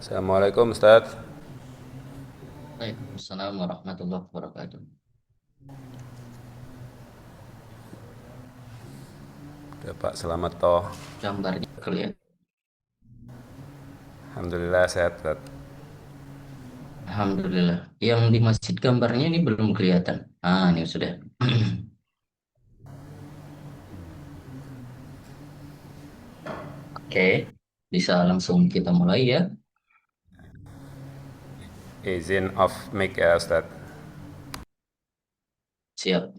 Assalamualaikum Ustadz. Waalaikumsalam warahmatullahi wabarakatuh. Ya, Pak, selamat toh. Gambarnya kelihatan. Alhamdulillah sehat Ustadz. Alhamdulillah. Yang di masjid gambarnya ini belum kelihatan. Ah, ini sudah. Oke, bisa langsung kita mulai ya. Izin off mic ya Ustadz. Siap.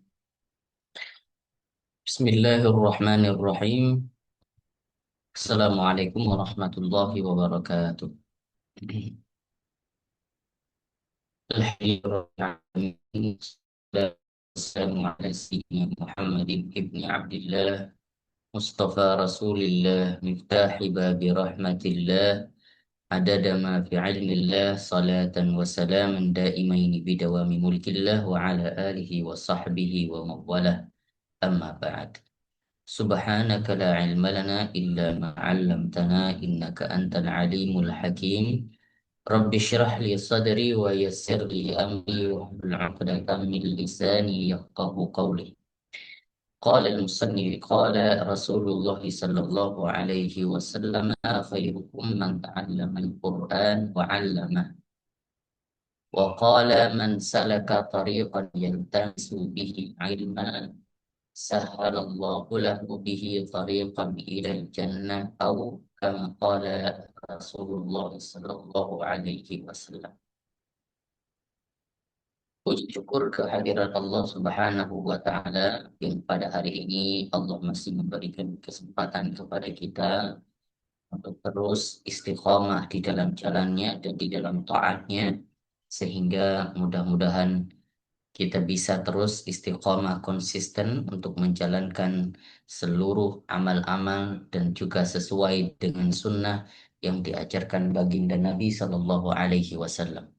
Bismillahirrahmanirrahim. Assalamualaikum warahmatullahi wabarakatuh. Alhamdulillah. Wassalamu ala sayyidina Muhammadin ibni Abdillah Mustafa Rasulillah Miftahi babi rahmatillah عدد ما في علم الله صلاة وسلاما دائمين بدوام ملك الله وعلى آله وصحبه ومن والاه أما بعد سبحانك لا علم لنا إلا ما علمتنا إنك أنت العليم الحكيم رب اشرح لي صدري ويسر لي أمري واحلل عقدة من لساني يفقه قولي قال المصنف قال رسول الله صلى الله عليه وسلم خيركم من تعلم القرآن وعلمه وقال من سلك طريقا يلتمس به علما سهل الله له به طريقا إلى الجنة أو كما قال رسول الله صلى الله عليه وسلم. Puji syukur kehadiran Allah Subhanahu wa Ta'ala yang pada hari ini Allah masih memberikan kesempatan kepada kita untuk terus istiqomah di dalam jalannya dan di dalam taatnya, sehingga mudah-mudahan kita bisa terus istiqomah konsisten untuk menjalankan seluruh amal-amal dan juga sesuai dengan sunnah yang diajarkan baginda Nabi Sallallahu Alaihi Wasallam.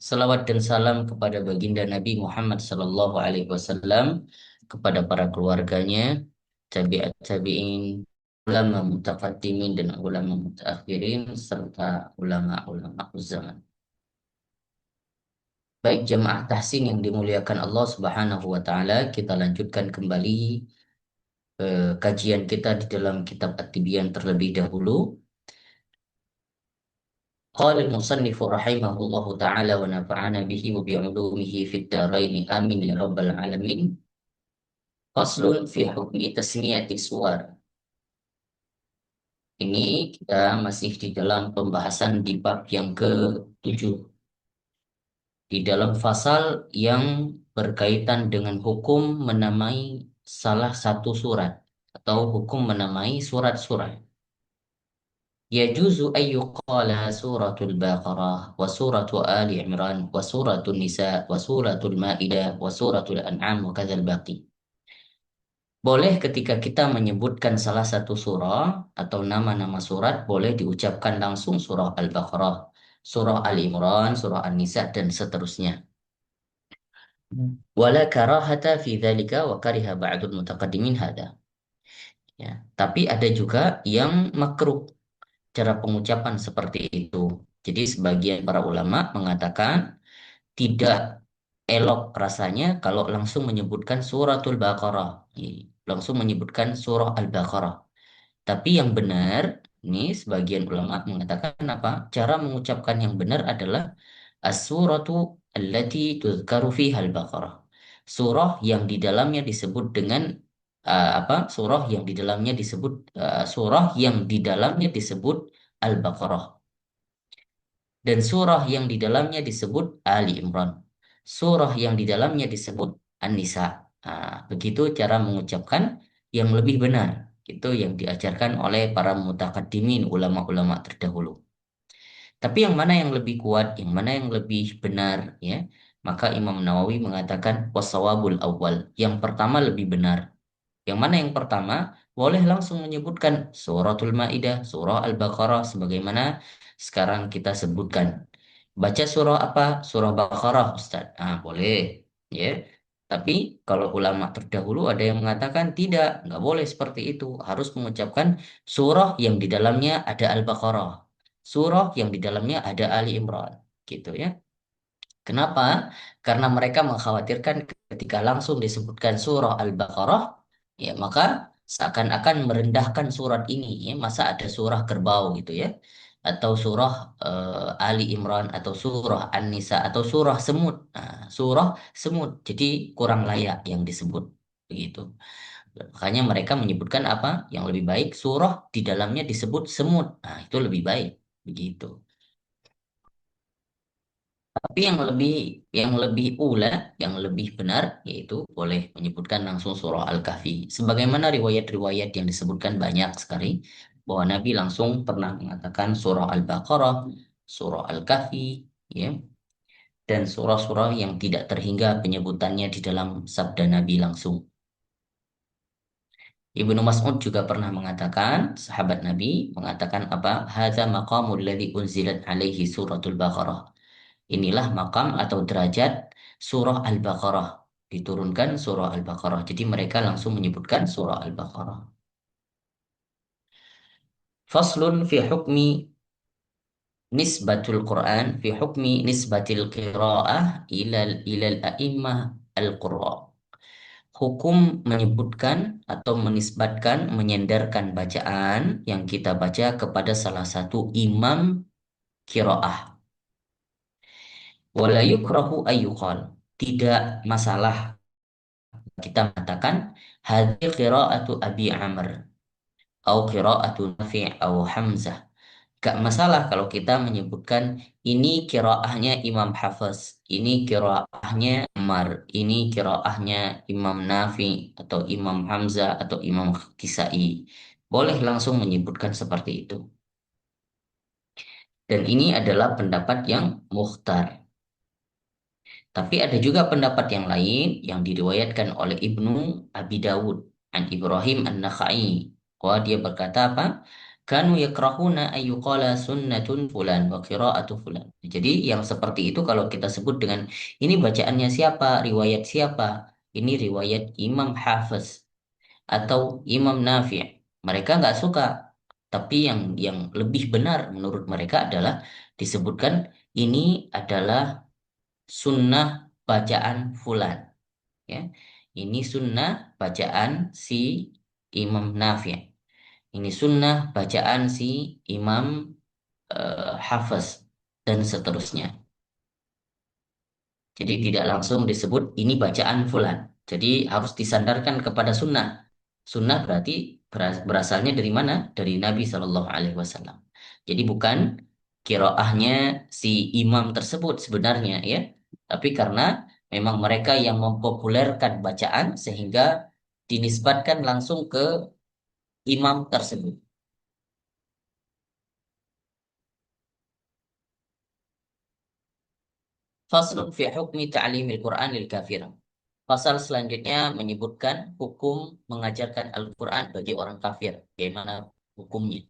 Salawat dan salam kepada baginda Nabi Muhammad Sallallahu Alaihi Wasallam, kepada para keluarganya, tabi'at tabi'in, ulama mutaqaddimin dan ulama mutaakhirin serta ulama-ulama zaman. Baik jemaah tahsin yang dimuliakan Allah Subhanahu wa taala, kita lanjutkan kembali kajian kita di dalam kitab At-Tibyan terlebih dahulu. Qala al-musannif rahimahullahu taala wa nafa'ana bihi wa bi'ulumihi fid dharain amin ya rabbal alamin. Faslun fi hukmi tasmiyati suwar. Ini kita masih di dalam pembahasan di bab yang ke-7. Di dalam fasal yang berkaitan dengan hukum menamai salah satu surat atau hukum menamai surat-surat. Yajuzu an yuqala suratul Baqarah wa suratu Ali Imran wa suratul Nisa wa suratul Maidah wa suratul An'am wa kadzal baqi. Boleh ketika kita menyebutkan salah satu surah atau nama-nama surat, boleh diucapkan langsung surah Al-Baqarah, surah Ali Imran, surah An-Nisa dan seterusnya. Wala karahata fi dzalika wa kariha ba'dul mutaqaddimin hada. Ya, tapi ada juga yang makruh cara pengucapan seperti itu. Jadi sebagian para ulama mengatakan tidak elok rasanya kalau langsung menyebutkan suratul Baqarah. Langsung menyebutkan surah Al-Baqarah. Tapi yang benar, ini sebagian ulama mengatakan apa? Cara mengucapkan yang benar adalah as-suratu allati tuzkaru fiha al-Baqarah. Surah yang di dalamnya disebut dengan apa? Surah yang di dalamnya disebut Al-Baqarah, dan surah yang di dalamnya disebut Ali Imran. Surah yang di dalamnya disebut An-Nisa. Begitu cara mengucapkan yang lebih benar. Itu yang diajarkan oleh para mutakaddimin, ulama-ulama terdahulu. Tapi yang mana yang lebih kuat, yang mana yang lebih benar, ya? Maka Imam Nawawi mengatakan wasawabul awal. Yang pertama lebih benar. Yang mana yang pertama? Boleh langsung menyebutkan suratul Maidah, surah Al-Baqarah sebagaimana sekarang kita sebutkan. Baca surah apa? Surah Baqarah, Ustaz. Boleh, ya. Tapi kalau ulama terdahulu ada yang mengatakan tidak, nggak boleh seperti itu. Harus mengucapkan surah yang di dalamnya ada Al-Baqarah. surah yang di dalamnya ada Ali Imran, gitu ya. Kenapa? Karena mereka mengkhawatirkan ketika langsung disebutkan surah Al-Baqarah, ya maka seakan-akan merendahkan surat ini, ya. Masa ada surah kerbau gitu ya, atau surah Ali Imran, atau surah An-Nisa, atau surah semut. Nah, surah semut, jadi kurang layak yang disebut begitu. Makanya mereka menyebutkan apa? Yang lebih baik surah di dalamnya disebut semut. Nah, itu lebih baik begitu. Tapi yang lebih ula, yang lebih benar yaitu boleh menyebutkan langsung surah Al-Kahfi. Sebagaimana riwayat-riwayat yang disebutkan banyak sekali bahwa Nabi langsung pernah mengatakan surah Al-Baqarah, surah Al-Kahfi, ya, dan surah-surah yang tidak terhingga penyebutannya di dalam sabda Nabi langsung. Ibnu Mas'ud juga pernah mengatakan, sahabat Nabi mengatakan apa? Hadza maqamul ladzi unzilat alaihi suratul Baqarah. Inilah makam atau derajat surah Al-Baqarah. Diturunkan surah Al-Baqarah. Jadi mereka langsung menyebutkan surah Al-Baqarah. Faslun fi hukmi nisbatul Quran fi hukmi nisbatil qiraah ilal a'immah al-qurra. Hukum menyebutkan atau menisbatkan, menyandarkan bacaan yang kita baca kepada salah satu imam qiraah. Wala yukrahu ayyuqal. Tidak masalah kita mengatakan hadhi qiraatu Abi Amr atau qiraatu Nafi' atau Hamzah. Gak masalah kalau kita menyebutkan ini qiraahnya Imam Hafiz, ini qiraahnya Umar, ini qiraahnya Imam Nafi atau Imam Hamzah atau Imam Kisai. Boleh langsung menyebutkan seperti itu. Dan ini adalah pendapat yang mukhtar. Tapi ada juga pendapat yang lain yang diriwayatkan oleh Ibnu Abi Dawud an Ibrahim An-Nakhai. Wah, dia berkata apa? Kanu yakrahuna ayyuqala sunnatun fulan wa qira'atu fulan. Jadi yang seperti itu kalau kita sebut dengan ini bacaannya siapa, riwayat siapa? Ini riwayat Imam Hafiz atau Imam Nafi'. Mereka nggak suka. Tapi yang lebih benar menurut mereka adalah disebutkan ini adalah sunnah bacaan fulan, ya. Ini sunnah bacaan si Imam Nafi'. Ini sunnah bacaan si Imam Hafiz dan seterusnya. Jadi tidak langsung disebut ini bacaan fulan. Jadi harus disandarkan kepada sunnah. Sunnah berarti berasalnya dari mana? Dari Nabi Shallallahu Alaihi Wasallam. Jadi bukan kiroahnya si imam tersebut sebenarnya, ya. Tapi karena memang mereka yang mempopulerkan bacaan sehingga dinisbatkan langsung ke imam tersebut. Faslun fi hukmi ta'limil Quran lil kafir. Pasal selanjutnya menyebutkan hukum mengajarkan Al-Quran bagi orang kafir. Bagaimana hukumnya?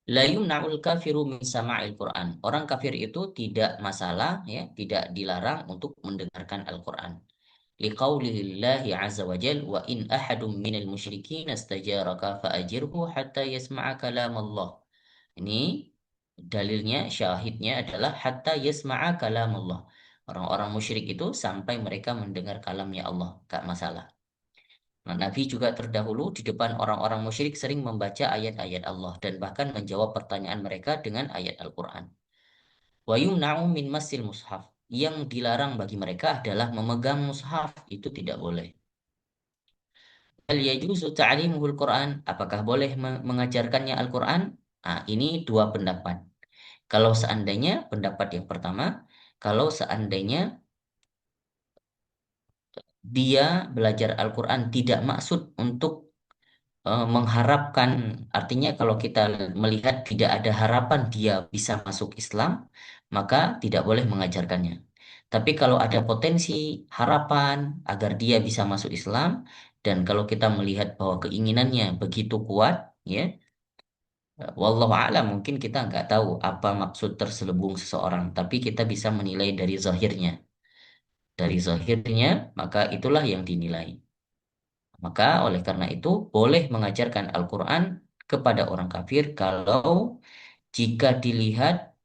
La yumna'ul kafiru min sama'il Quran. Orang kafir itu tidak masalah, ya, tidak dilarang untuk mendengarkan Al-Quran. Liqaulillahi azza wa jal wa in ahadum minal musyrikin astajaraka fa'ajirhu hatta yasma'a kalam Allah. Ini dalilnya, syahidnya adalah hatta yasma'a kalam Allah. Orang-orang musyrik itu sampai mereka mendengar kalamnya Allah, gak masalah. Nah, Nabi juga terdahulu di depan orang-orang musyrik sering membaca ayat-ayat Allah dan bahkan menjawab pertanyaan mereka dengan ayat Al-Quran. Wa yumna'u min masil mushaf. Yang dilarang bagi mereka adalah memegang mushaf. Itu tidak boleh. Hal yajuzu ta'limuhul Quran. Apakah boleh mengajarkannya Al-Quran? Nah, ini dua pendapat. Kalau seandainya, pendapat yang pertama, kalau seandainya dia belajar Al-Quran tidak maksud untuk mengharapkan, artinya kalau kita melihat tidak ada harapan dia bisa masuk Islam, maka tidak boleh mengajarkannya. Tapi kalau ada potensi harapan agar dia bisa masuk Islam, dan kalau kita melihat bahwa keinginannya begitu kuat, ya, wallahu a'lam, mungkin kita nggak tahu apa maksud terselubung seseorang, tapi kita bisa menilai dari zahirnya. Dari zahirnya, maka itulah yang dinilai. Maka oleh karena itu boleh mengajarkan Al-Quran kepada orang kafir kalau jika dilihat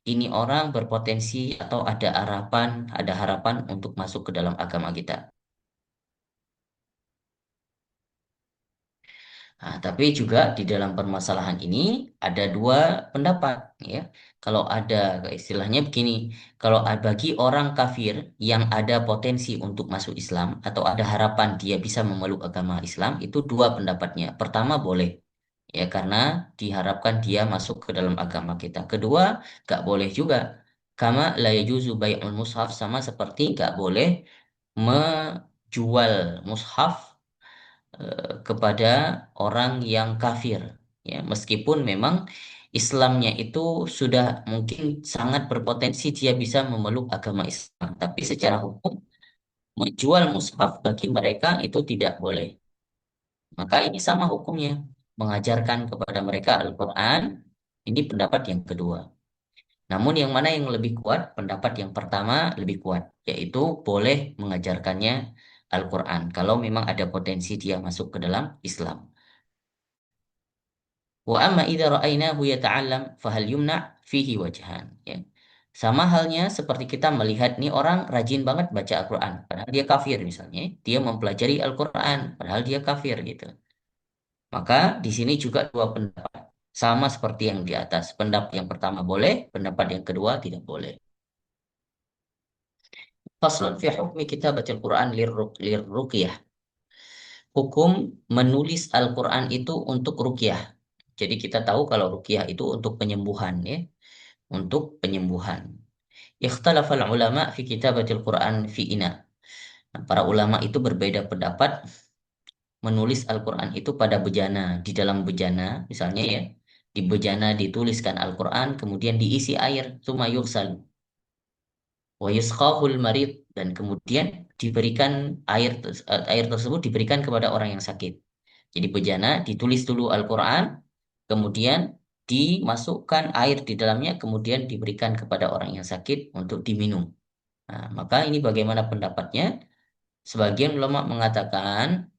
ini orang berpotensi atau ada harapan untuk masuk ke dalam agama kita. Nah, tapi juga di dalam permasalahan ini ada dua pendapat, ya. Kalau ada istilahnya begini, kalau bagi orang kafir yang ada potensi untuk masuk Islam atau ada harapan dia bisa memeluk agama Islam, itu dua pendapatnya. Pertama boleh, ya karena diharapkan dia masuk ke dalam agama kita. Kedua, gak boleh juga. Kama la yajuzu bai'ul mushaf, sama seperti gak boleh menjual mushaf kepada orang yang kafir, ya meskipun memang Islamnya itu sudah mungkin sangat berpotensi dia bisa memeluk agama Islam, tapi secara hukum menjual mushaf bagi mereka itu tidak boleh. Maka ini sama hukumnya, mengajarkan kepada mereka Al-Quran. Ini pendapat yang kedua. Namun yang mana yang lebih kuat? Pendapat yang pertama lebih kuat, yaitu boleh mengajarkannya Al-Quran kalau memang ada potensi dia masuk ke dalam Islam. Wa amma idza ra'ainahu yata'allam fahal yumna' fihi wajhan, ya. Sama halnya seperti kita melihat nih orang rajin banget baca Al-Quran, padahal dia kafir misalnya. Dia mempelajari Al-Quran, padahal dia kafir gitu. Maka di sini juga dua pendapat. Sama seperti yang di atas. Pendapat yang pertama boleh, pendapat yang kedua tidak boleh. Faslun fi hukmi kitabatil Quran lirruqyah. Hukum menulis Al-Quran itu untuk ruqyah. Jadi kita tahu kalau ruqyah itu untuk penyembuhan, ya. Untuk penyembuhan. Ikhtalafal ulama fi kitabatil Quran fi ina. Nah, para ulama itu berbeda pendapat menulis Al-Quran itu pada bejana, di dalam bejana, misalnya, ya. Di bejana dituliskan Al-Quran, kemudian diisi air, tsumma yughsal wa yusqahul marid, dan kemudian diberikan air tersebut diberikan kepada orang yang sakit. Jadi bejana ditulis dulu Al-Quran, kemudian dimasukkan air di dalamnya, kemudian diberikan kepada orang yang sakit untuk diminum. Nah, maka ini bagaimana pendapatnya? Sebagian ulama mengatakan,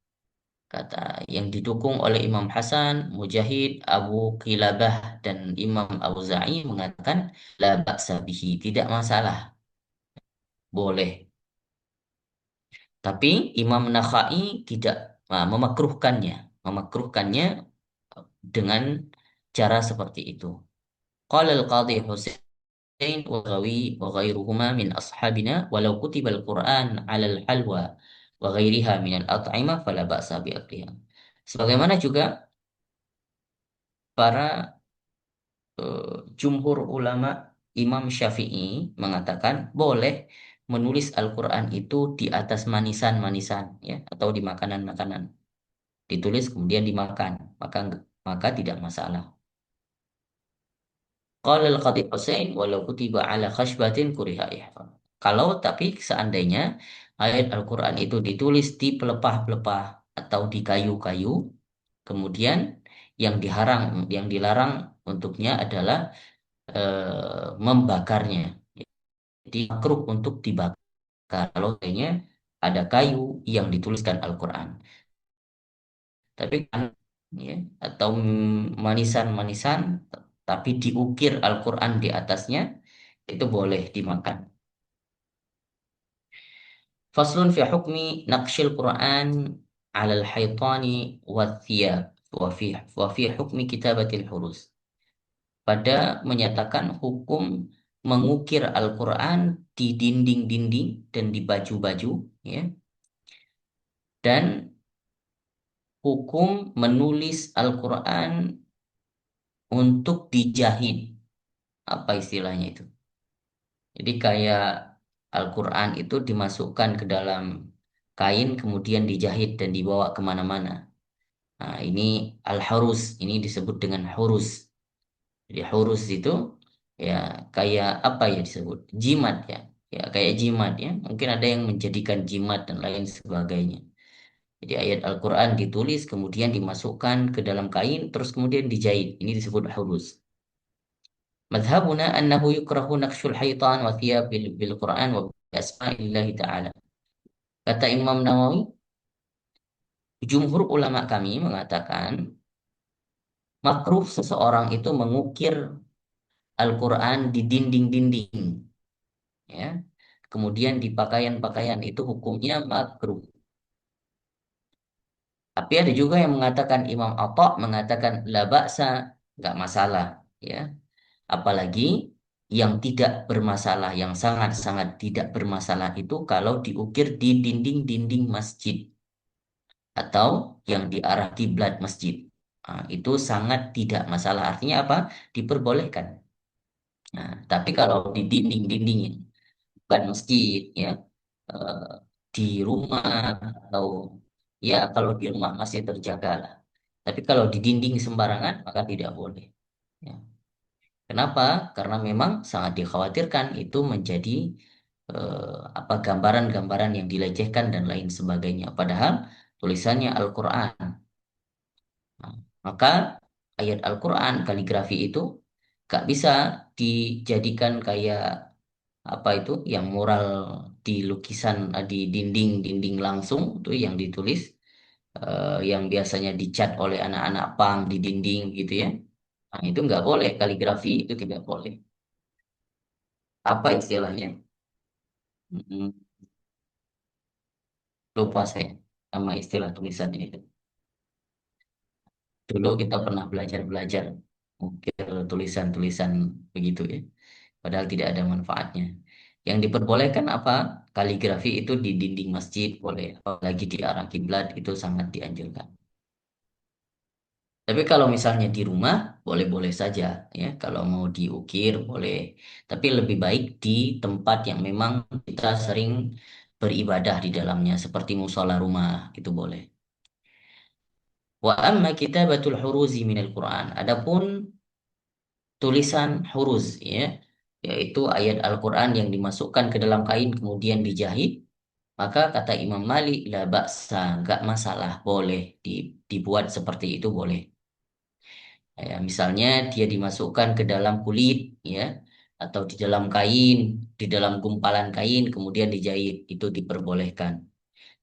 kata yang didukung oleh Imam Hasan, Mujahid, Abu Qilabah, dan Imam Auza'i mengatakan la ba'sa bihi, tidak masalah, boleh. Tapi Imam Nakhai tidak memakruhkannya, memakruhkannya dengan cara seperti itu. Qala al-Qadhi Husain wa Ghawi wa ghairuhuma min ashabina walau kutiba al-Quran 'ala al-halwa wa ghairiha min al-at'imah fala ba'sa bi akliha. Sebagaimana juga para jumhur ulama, Imam Syafi'i mengatakan boleh menulis Al-Quran itu di atas manisan-manisan, ya, atau di makanan-makanan. Ditulis kemudian dimakan, maka tidak masalah. Qala al-Khatib Husain walau kutiba ala khashbatin kuriha ihfal. Kalau tapi seandainya ayat Al-Quran itu ditulis di pelepah-pelepah atau di kayu-kayu, kemudian yang dilarang untuknya adalah membakarnya. Jadi makruh untuk dibakar kalau kayaknya ada kayu yang dituliskan Al-Quran. Tapi kan, ya, atau manisan-manisan tapi diukir Al-Quran di atasnya, itu boleh dimakan. Faslun fi hukmi naqshil Quran ala al-haytani wa thiyab wa fi hukmi kitabatil hurus. Pada menyatakan hukum mengukir Al-Quran di dinding-dinding dan di baju-baju, ya, dan hukum menulis Al-Quran untuk dijahit. Apa istilahnya itu? Jadi kayak Al-Quran itu dimasukkan ke dalam kain, kemudian dijahit dan dibawa kemana-mana. Nah, ini Al-Hurus, ini disebut dengan hurus. Jadi hurus itu ya kayak apa ya disebut? Jimat, ya. Ya kayak jimat, ya. Mungkin ada yang menjadikan jimat dan lain sebagainya. Jadi ayat Al-Quran ditulis, kemudian dimasukkan ke dalam kain, terus kemudian dijahit. Ini disebut hurus. Madhabuna annahu yukrahu naqshul haitan wa thiyab bil Quran wa bi asma'illahi ta'ala. Kata Imam Nawawi, jumhur ulama kami mengatakan Makruh seseorang itu mengukir Al-Quran di dinding-dinding, ya. Kemudian di pakaian-pakaian itu hukumnya makruh. Tapi ada juga yang mengatakan Imam Atha mengatakan la ba'sa, nggak masalah, ya. Apalagi yang tidak bermasalah, yang sangat-sangat tidak bermasalah itu kalau diukir di dinding-dinding masjid atau yang di arah kiblat masjid. Nah, itu sangat tidak masalah. Artinya apa? Diperbolehkan. Nah, tapi kalau di dinding-dinding bukan masjid, ya, eh, di rumah atau ya kalau di rumah masih terjaga lah. Tapi kalau di dinding sembarangan maka tidak boleh. Ya. Kenapa? Karena memang sangat dikhawatirkan itu menjadi apa gambaran-gambaran yang dilecehkan dan lain sebagainya. Padahal tulisannya Al-Quran. Nah, maka ayat Al-Quran kaligrafi itu gak bisa dijadikan kayak apa itu yang mural di lukisan di dinding-dinding langsung itu yang ditulis yang biasanya dicat oleh anak-anak pang di dinding gitu ya. Nah, itu nggak boleh, kaligrafi itu tidak boleh. Apa istilahnya? Mm, lupa saya sama istilah tulisan itu. Dulu kita pernah belajar-belajar mungkin tulisan-tulisan begitu ya. Padahal tidak ada manfaatnya. Yang diperbolehkan apa? Kaligrafi itu di dinding masjid boleh, apalagi di arah kiblat itu sangat dianjurkan. Tapi kalau misalnya di rumah boleh-boleh saja ya. Kalau mau diukir boleh. Tapi lebih baik di tempat yang memang kita sering beribadah di dalamnya seperti musola rumah itu boleh. Wa amma kitabatul huruzi minal Quran. Adapun tulisan huruz ya, yaitu ayat Al-Quran yang dimasukkan ke dalam kain kemudian dijahit, maka kata Imam Malik la ba'sa, nggak masalah, boleh dibuat seperti itu boleh. Ya, misalnya dia dimasukkan ke dalam kulit ya atau di dalam kain, di dalam gumpalan kain kemudian dijahit, itu diperbolehkan.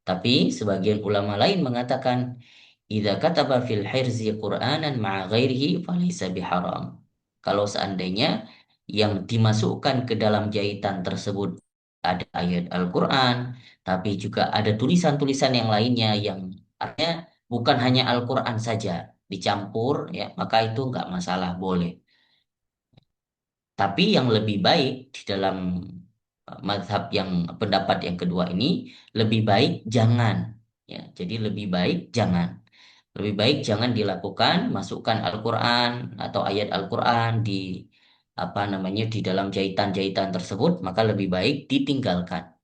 Tapi sebagian ulama lain mengatakan idza kataba fil hirzi Qur'anan ma'a ghairihi falaysa biharam. Kalau seandainya yang dimasukkan ke dalam jahitan tersebut ada ayat Al-Qur'an, tapi juga ada tulisan-tulisan yang lainnya yang artinya bukan hanya Al-Qur'an saja dicampur ya, maka itu nggak masalah, boleh. Tapi yang lebih baik di dalam mazhab yang pendapat yang kedua ini lebih baik jangan ya. Jadi lebih baik jangan. Lebih baik jangan dilakukan, masukkan Al-Quran atau ayat Al-Quran di apa namanya di dalam jahitan-jahitan tersebut, maka lebih baik ditinggalkan.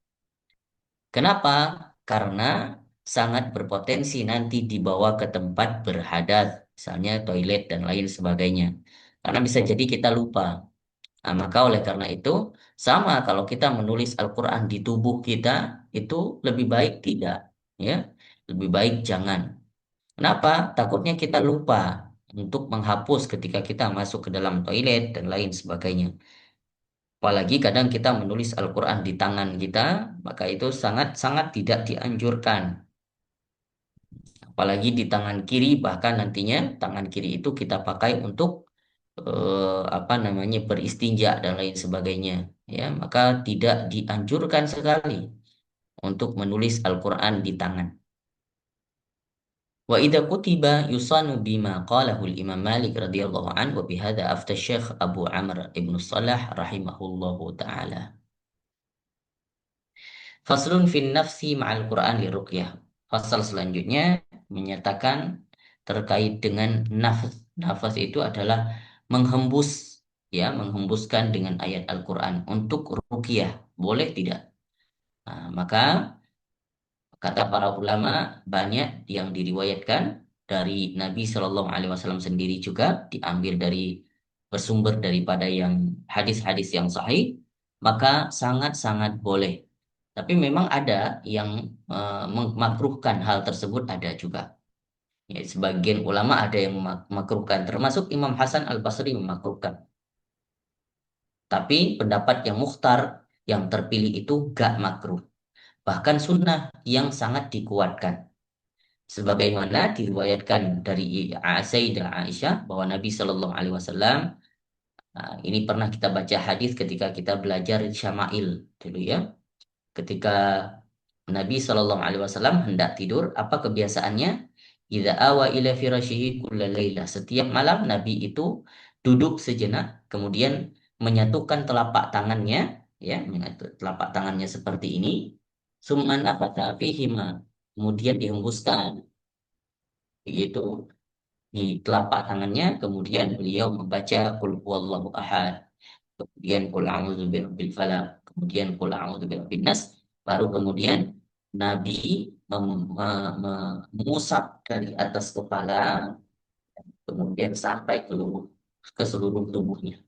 Kenapa? Karena sangat berpotensi nanti dibawa ke tempat berhadat, misalnya toilet dan lain sebagainya. Karena bisa jadi kita lupa. Nah, maka oleh karena itu, sama kalau kita menulis Al-Quran di tubuh kita, itu lebih baik tidak. Ya, lebih baik jangan. Kenapa? Takutnya kita lupa untuk menghapus ketika kita masuk ke dalam toilet dan lain sebagainya. Apalagi kadang kita menulis Al-Quran di tangan kita, maka itu sangat-sangat tidak dianjurkan. Apalagi di tangan kiri, bahkan nantinya tangan kiri itu kita pakai untuk apa namanya beristinja dan lain sebagainya. Ya, maka tidak dianjurkan sekali untuk menulis Al-Quran di tangan. وإذا كتب يصان بما قاله الإمام مالك رضي الله عنه وبهذا أفتى الشيخ أبو عمرو بن الصلاح رحمه الله تعالى Faslun fin nafsi ma'al Quran li ruqyah. Fasal selanjutnya menyatakan terkait dengan nafas. Nafas itu adalah menghembus ya, menghembuskan dengan ayat Al-Quran untuk ruqyah. Boleh tidak? Nah, maka kata para ulama banyak yang diriwayatkan dari Nabi Shallallahu Alaihi Wasallam sendiri juga diambil dari bersumber daripada yang hadis-hadis yang sahih, maka sangat-sangat boleh. Tapi memang ada yang memakruhkan hal tersebut ada juga. Ya, sebagian ulama ada yang memakruhkan, termasuk Imam Hasan Al-Basri memakruhkan. Tapi pendapat yang mukhtar, yang terpilih itu gak makruh. Bahkan sunnah yang sangat dikuatkan. Sebagaimana diriwayatkan dari Sayyidah Aisyah bahwa Nabi Shallallahu Alaihi Wasallam, ini pernah kita baca hadis ketika kita belajar Syama'il dulu ya. Ketika Nabi Shallallahu Alaihi Wasallam hendak tidur, apa kebiasaannya? Idza awa ila firashihi kulla lailah. Setiap malam Nabi itu duduk sejenak, kemudian menyatukan telapak tangannya, ya, menyatu telapak tangannya seperti ini. Summa nafatha fihima. Kemudian dihembuskan, yaitu di telapak tangannya, kemudian beliau membaca Qul huwallahu ahad, kemudian qul a'udzu birabbil falaq, kemudian qul a'udzu birabbin nas, baru kemudian Nabi mengusap dari atas kepala kemudian sampai ke seluruh tubuhnya,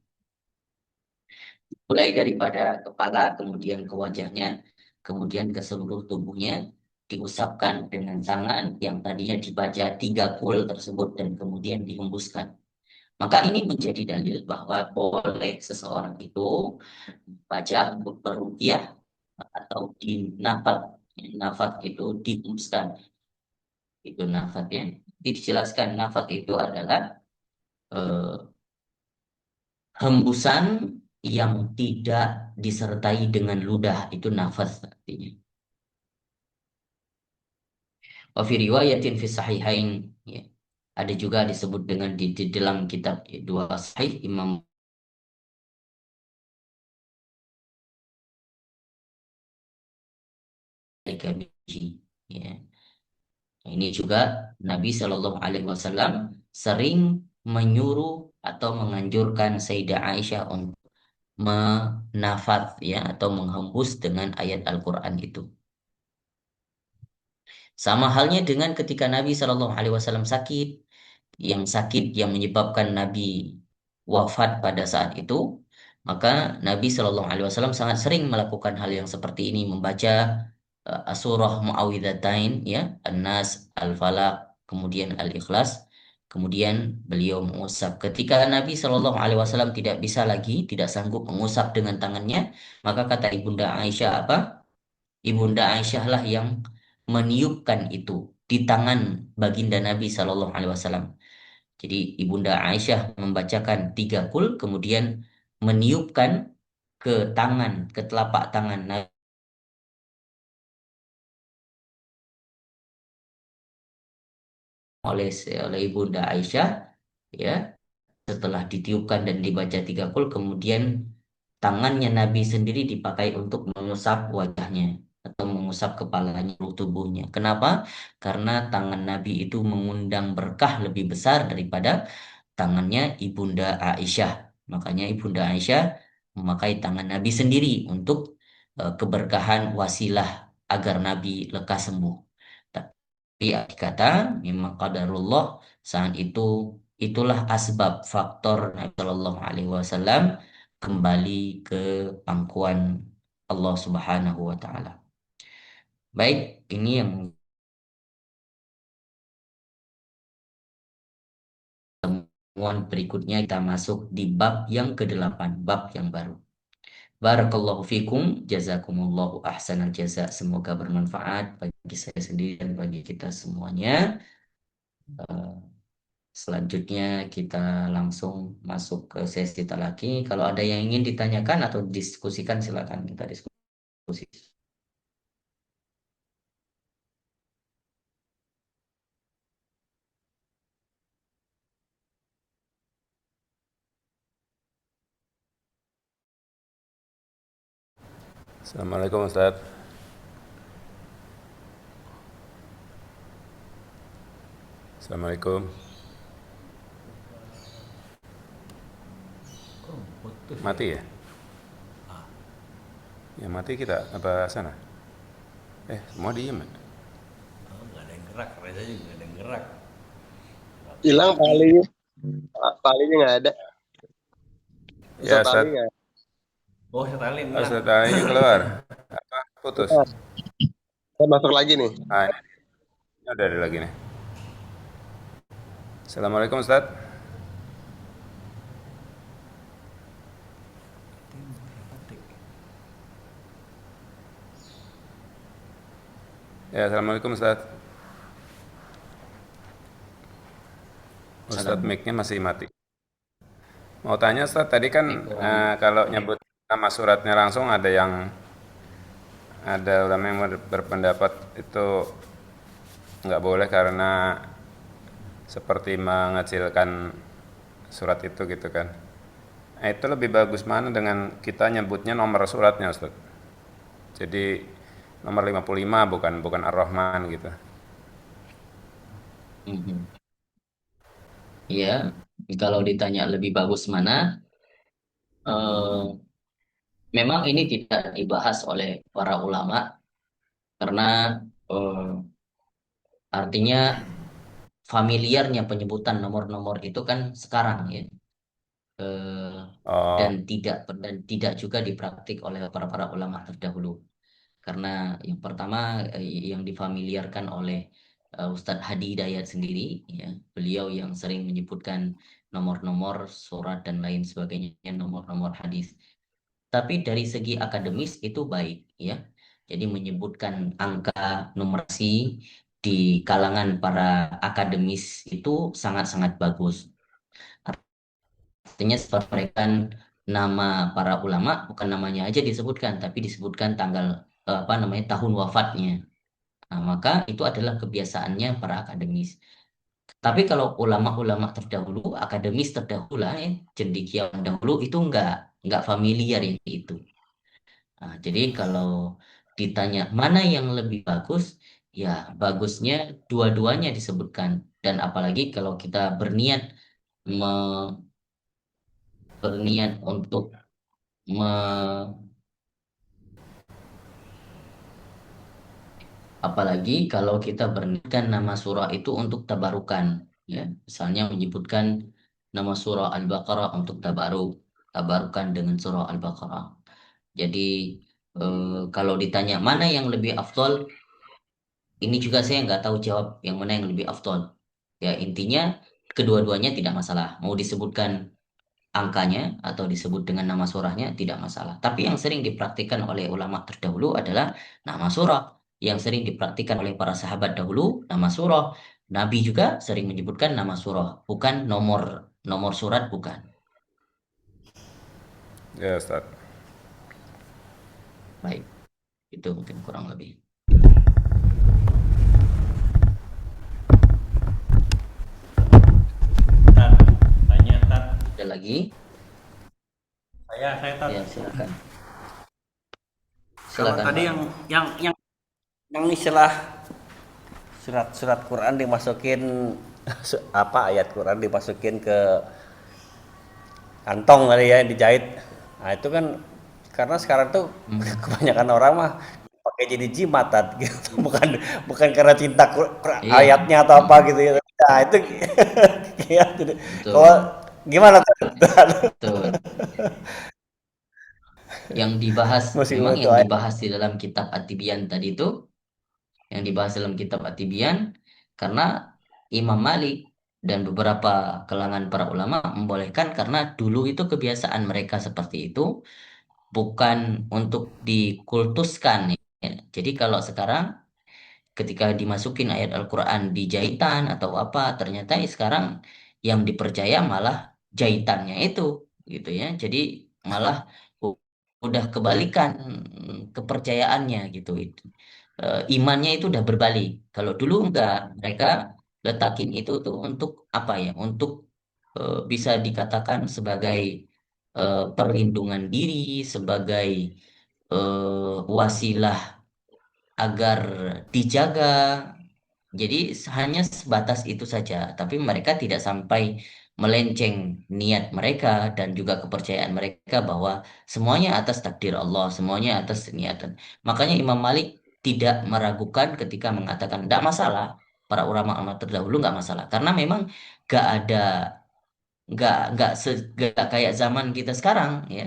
mulai daripada kepala kemudian ke wajahnya, kemudian ke seluruh tubuhnya, diusapkan dengan tangan yang tadinya dibaca 3 qul tersebut dan kemudian dihembuskan. Maka ini menjadi dalil bahwa boleh seseorang itu baca beruqyah atau di nafat. Nafat itu dihembuskan, itu nafat ya. Dijelaskan nafat itu adalah eh, hembusan yang tidak disertai dengan ludah, itu nafas artinya. Wa fi riwayatin fi sahihain, ya. Ada juga disebut dengan di dalam kitab dua sahih Imam Al-Kabiji, ya. Ini juga Nabi Shallallahu Alaihi Wasallam sering menyuruh atau menganjurkan Sayyidah Aisyah untuk menafat ya atau menghembus dengan ayat Al-Quran itu. Sama halnya dengan ketika Nabi Shallallahu Alaihi Wasallam sakit yang menyebabkan Nabi wafat pada saat itu, maka Nabi Shallallahu Alaihi Wasallam sangat sering melakukan hal yang seperti ini, membaca surah Muawwidzatain ya, An-Nas, Al-Falaq, kemudian Al-Ikhlas, kemudian beliau mengusap. Ketika Nabi Shallallahu Alaihi Wasallam tidak bisa lagi, tidak sanggup mengusap dengan tangannya, maka kata Ibunda Aisyah apa? Ibunda Aisyah lah yang meniupkan itu di tangan baginda Nabi Shallallahu Alaihi Wasallam. Jadi Ibunda Aisyah membacakan 3 qul, kemudian meniupkan ke tangan, ke telapak tangan Nabi oleh Ibunda Aisyah, ya. Setelah ditiupkan dan dibaca 3 qul, kemudian tangannya Nabi sendiri dipakai untuk mengusap wajahnya atau mengusap kepalanya, seluruh tubuhnya. Kenapa? Karena tangan Nabi itu mengundang berkah lebih besar daripada tangannya Ibunda Aisyah. Makanya Ibunda Aisyah memakai tangan Nabi sendiri untuk keberkahan wasilah agar Nabi lekas sembuh. Tapi arti kata memang qadarullah saat itu, itulah asbab faktor Nabi Shallallahu Alaihi Wasallam kembali ke pangkuan Allah Subhanahu wa taala. Baik, ini yang temuan berikutnya, kita masuk di bab yang ke-8, bab yang baru. Barakallahu fikum, jazakumullahu ahsanal jaza. Semoga bermanfaat bagi saya sendiri dan bagi kita semuanya. Eh, Selanjutnya kita langsung masuk ke sesi talaki. Kalau ada yang ingin ditanyakan atau diskusikan, silakan kita diskusi. Assalamualaikum Ustaz. Assalamualaikum. Mati ya? Yang mati kita apa sana? Semua diem. Nggak ada yang gerak, Reza juga nggak ada yang gerak. Hilang palinya. Palinya nggak ada. Ya Ustaz Ali Ustaz. nggak Oh, setelin Oh, lah. Ustaz Ayu keluar. Apa? Putus. ada. Saya masuk lagi nih. Ini udah ada lagi nih. Assalamualaikum Ustaz. Ya, Assalamualaikum Ustaz. Ustadz, mic-nya masih mati. Mau tanya Ustadz, tadi kan kalau nyebut nama suratnya langsung ada ulama yang berpendapat itu nggak boleh karena seperti mengecilkan surat itu gitu kan. Nah, itu lebih bagus mana dengan kita nyebutnya nomor suratnya Ustaz. Jadi nomor 55 bukan Ar-Rahman gitu. Mhm. Ya, kalau ditanya lebih bagus mana, eh, memang ini tidak dibahas oleh para ulama karena eh, artinya familiarnya penyebutan nomor-nomor itu kan sekarang ya. Eh, Oh, dan tidak juga dipraktik oleh para ulama terdahulu. Karena yang pertama yang difamiliarkan oleh Ustadz Hadi Hidayat sendiri, ya, beliau yang sering menyebutkan nomor-nomor surat dan lain sebagainya, nomor-nomor hadis. Tapi dari segi akademis itu baik, ya. Jadi menyebutkan angka numerasi di kalangan para akademis itu sangat-sangat bagus. Artinya sampaikan nama para ulama bukan namanya aja disebutkan, tapi disebutkan tanggal apa namanya tahun wafatnya. Nah, maka itu adalah kebiasaannya para akademis. Tapi kalau ulama-ulama terdahulu, akademis terdahulu lah, ya, cendekiawan dahulu itu nggak familiar yang itu. Nah, jadi kalau ditanya mana yang lebih bagus, ya bagusnya dua-duanya disebutkan. Dan apalagi kalau kita berniat untuk me- apalagi kalau kita berniatkan nama surah itu untuk tabarukan, ya, misalnya menyebutkan nama surah Al-Baqarah untuk tabarukan dengan surah Al-Baqarah. Jadi kalau ditanya mana yang lebih afdol, ini juga saya nggak tahu jawab yang mana yang lebih afdol. Ya intinya kedua-duanya tidak masalah. Mau disebutkan angkanya atau disebut dengan nama surahnya tidak masalah. Tapi yang sering dipraktikkan oleh ulama terdahulu adalah nama surah. Yang sering dipraktikkan oleh para sahabat dahulu nama surah. Nabi juga sering menyebutkan nama surah, bukan nomor nomor surat bukan. ya Ustaz. Baik, itu mungkin kurang lebih. Tat, tanya Tat. Ada lagi? Saya Tat. Ya, silakan. Kalau Silakan, tadi Pak. yang istilah surat-surat Quran dimasukin apa ayat Quran dimasukin ke kantong kali ya dijahit. Nah, itu kan karena sekarang tuh Hmm. kebanyakan orang mah pakai jadi jimat Tat, gitu. Bukan bukan karena cinta Iya. ayatnya atau apa gitu ya. Nah, itu ya, jadi kalau Betul, gimana Tat? betul. Yang dibahas, Meskipun memang itu yang ayat. dibahas di dalam kitab At-Tibyan tadi itu, yang dibahas dalam kitab At-Tibyan, karena Imam Malik dan beberapa kalangan para ulama membolehkan karena dulu itu kebiasaan mereka seperti itu, bukan untuk dikultuskan. Ya. Jadi kalau sekarang ketika dimasukin ayat Al-Quran di jahitan atau apa, ternyata sekarang yang dipercaya malah jahitannya itu, gitu ya. Jadi malah u- udah kebalikan kepercayaannya gitu. Imannya itu udah berbalik. Kalau dulu enggak, mereka letakin itu tuh untuk apa ya? Untuk bisa dikatakan sebagai perlindungan diri, sebagai wasilah agar dijaga. Jadi hanya sebatas itu saja, tapi mereka tidak sampai melenceng niat mereka dan juga kepercayaan mereka bahwa semuanya atas takdir Allah, semuanya atas niatan. Makanya Imam Malik tidak meragukan ketika mengatakan tidak masalah. Para ulama-ulama terdahulu nggak masalah karena memang nggak ada nggak kayak zaman kita sekarang ya.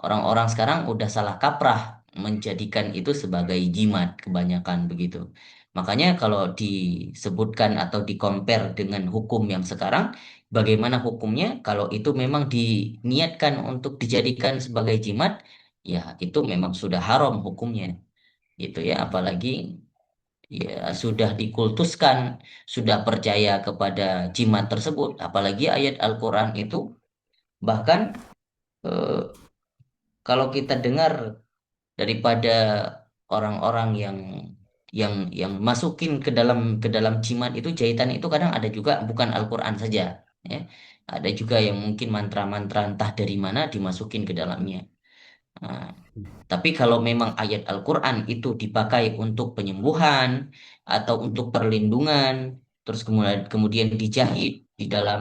Orang-orang sekarang udah salah kaprah menjadikan itu sebagai jimat kebanyakan begitu. Makanya kalau disebutkan atau compare dengan hukum yang sekarang, bagaimana hukumnya? Kalau itu memang diniatkan untuk dijadikan sebagai jimat, ya itu memang sudah haram hukumnya gitu ya. Apalagi ya sudah dikultuskan, sudah percaya kepada jimat tersebut. Apalagi ayat Al-Quran itu bahkan eh, kalau kita dengar daripada orang-orang yang masukin ke dalam jimat itu jahitan itu kadang ada juga bukan Al-Quran saja, ya. Ada juga yang mungkin mantra-mantra entah dari mana dimasukin ke dalamnya. Nah, tapi kalau memang ayat Al-Quran itu dipakai untuk penyembuhan atau untuk perlindungan, terus kemudian kemudian dijahit di dalam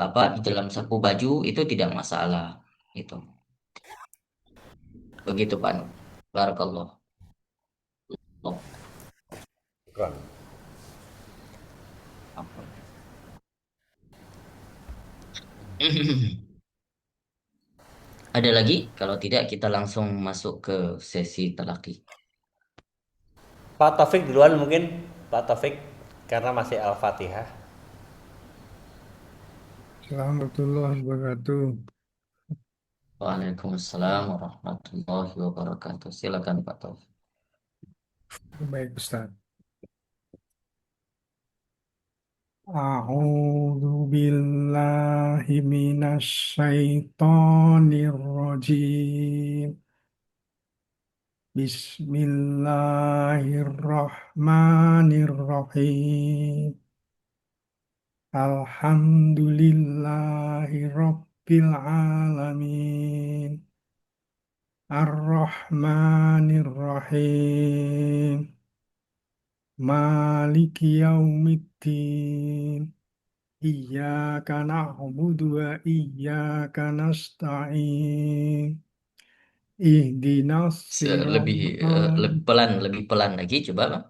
apa di dalam saku baju itu tidak masalah. Itu begitu Pak Nur. Barakallah. Keren. Ada lagi? Kalau tidak kita langsung masuk ke sesi telaki. Pak Taufik duluan mungkin, Pak Taufik, karena masih Al-Fatihah. Assalamualaikum warahmatullahi wabarakatuh. Waalaikumsalam warahmatullahi wabarakatuh. Silakan Pak Taufik. Baik, Ustaz. A'udzu billahi minasyaitonir rajim. Bismillahirrahmanirrahim. Alhamdulillahi rabbil alamin. Ar-Rahmanir Rahim. Maliki yaumiddin. Iyyaka na'budu wa iyyaka nasta'in. Ihdinas Lebih siratal. lebih pelan lagi coba Pak.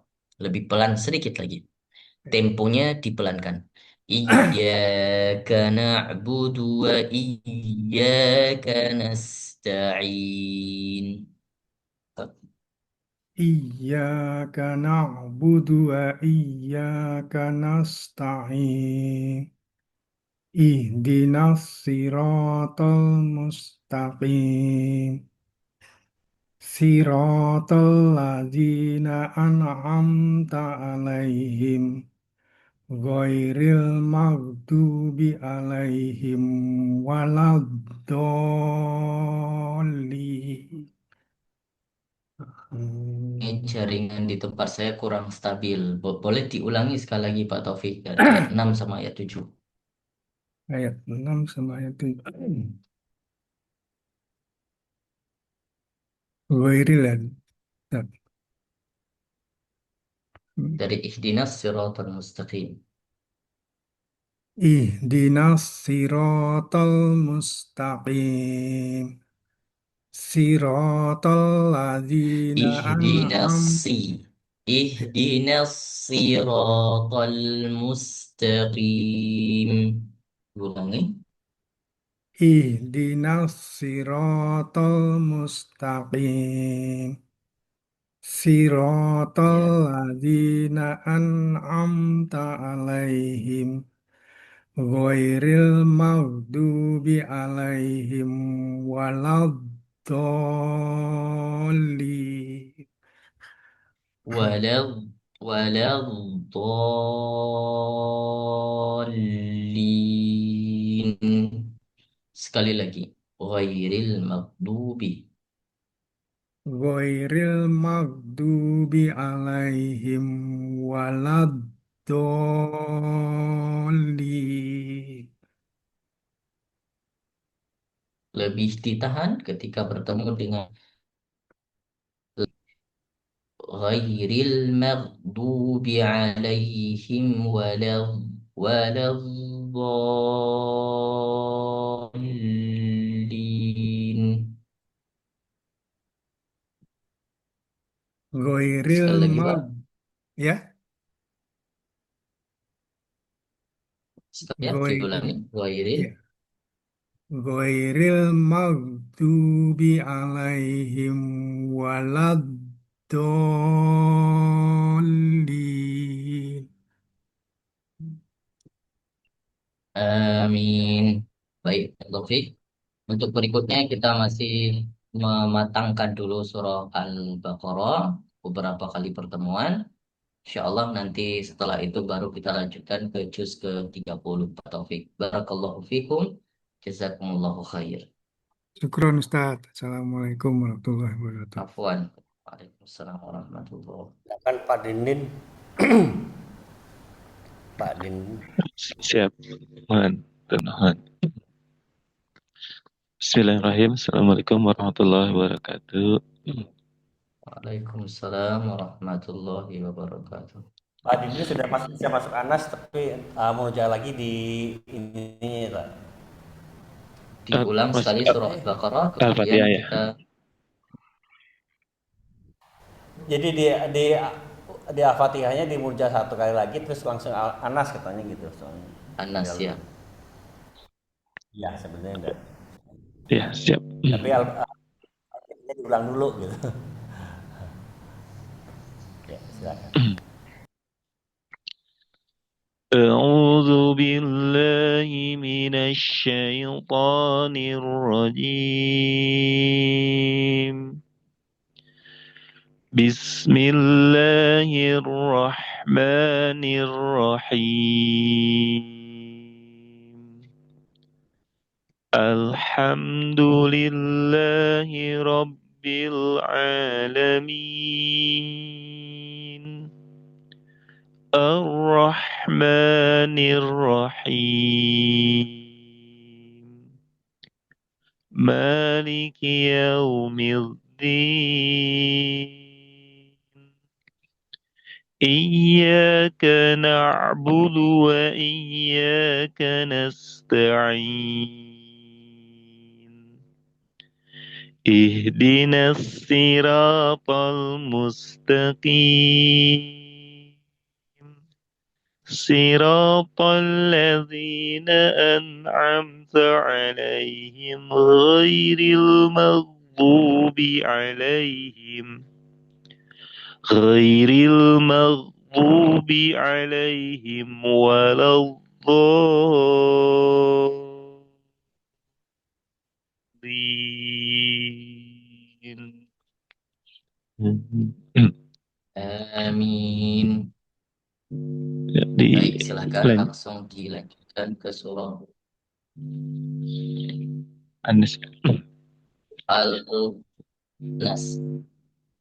Lebih pelan sedikit lagi. Temponya dipelankan. Iyyaka na'budu wa iyyaka nasta'in. Iyyaka na'budu wa iyyaka nasta'in. Ihdinas siratal mustaqim. Siratal ladzina an'amta alaihim. Ghairil maghdubi alaihim waladdallin. Ini Hmm, jaringan di tempat saya kurang stabil. Boleh diulangi sekali lagi Pak Taufik dari ayat 6 sama ayat 7. ayat 6 sama ayat 7. Ghairil adzab. Dari ihdinas siratal mustaqim. Ihdinas siratal mustaqim. Siratal ladzina Ihdinas an'am. si. Ihdinas siratal mustaqim. Ulangi. Ihdinas siratal mustaqim. Siratal Ya. ladzina an'amta alaihim. Ghairil maghdubi alaihim waladdallin. Walad walad dallin. Sekali lagi. Ghairil maghdubi. Ghairil maghdubi alaihim waladdallin. Lebih ditahan ketika bertemu dengan ghairil maghdubi alaihim waladdallin. Ghairil Sekali lagi, Pak. mag ya, Ya, ghairil diulangi. Ghairil. ya, ghairil maghdubi alaihim waladdallin. Amin. Baik, Taufik. Untuk berikutnya kita masih mematangkan dulu surah Al-Baqarah. beberapa kali pertemuan. Insya Allah nanti setelah itu baru kita lanjutkan ke juz ke-30 Pak Taufik. Barakallahu fikum. Jazakumullahu khair. Syukron Ustaz. Assalamualaikum warahmatullahi wabarakatuh. Afwan. Waalaikumsalam warahmatullahi. Silakan Pak Dindin. Pak Dindin. Siap. Mohon. Bismillahirrahmanirrahim. Assalamualaikum warahmatullahi wabarakatuh. Waalaikumsalam warahmatullahi wabarakatuh. Pak Dindin sudah bisa masuk Anas, tapi mau jalan lagi di ini, Pak. Diulang sekali surah Al-Baqarah, Al-Fatihah kemudian ya. kita Jadi di Al-Fatihahnya di Murja satu kali lagi, terus langsung Anas katanya gitu. Soalnya. Anas ya. Ya sebenarnya enggak. Ya, siap. Tapi Al-Fatihahnya diulang dulu gitu. Ya, silakan. أعوذ بالله من الشيطان الرجيم. بسم الله الرحمن الرحيم. الحمد لله رب العالمين. الرحمن الرحيم. مالك يوم الدين. إياك نعبد وإياك نستعين. اهدنا الصراط المستقيم. صراط الذين أنعمت عليهم غير المغضوب عليهم ولا الضالين. Amin. Jadi, Baik, silakan langsung dilanjutkan ke surah Anas. Al-Nas.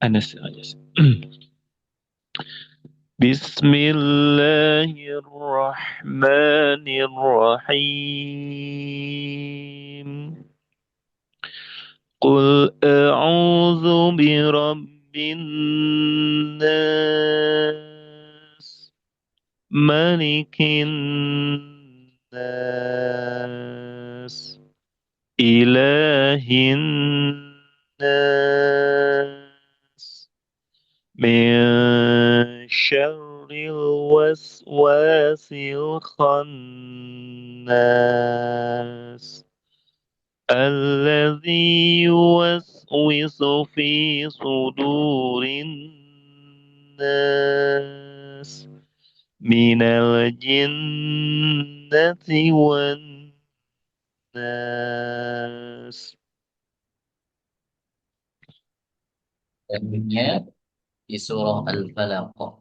Anas. Bismillahirrahmanirrahim. Qul a'udzu birabbin nas, malikin nas, ilahin nas, min syarril waswasil khannas, الذي يوسوس في صدور الناس من الجنة والناس. Selanjutnya di surah Al-Falaq.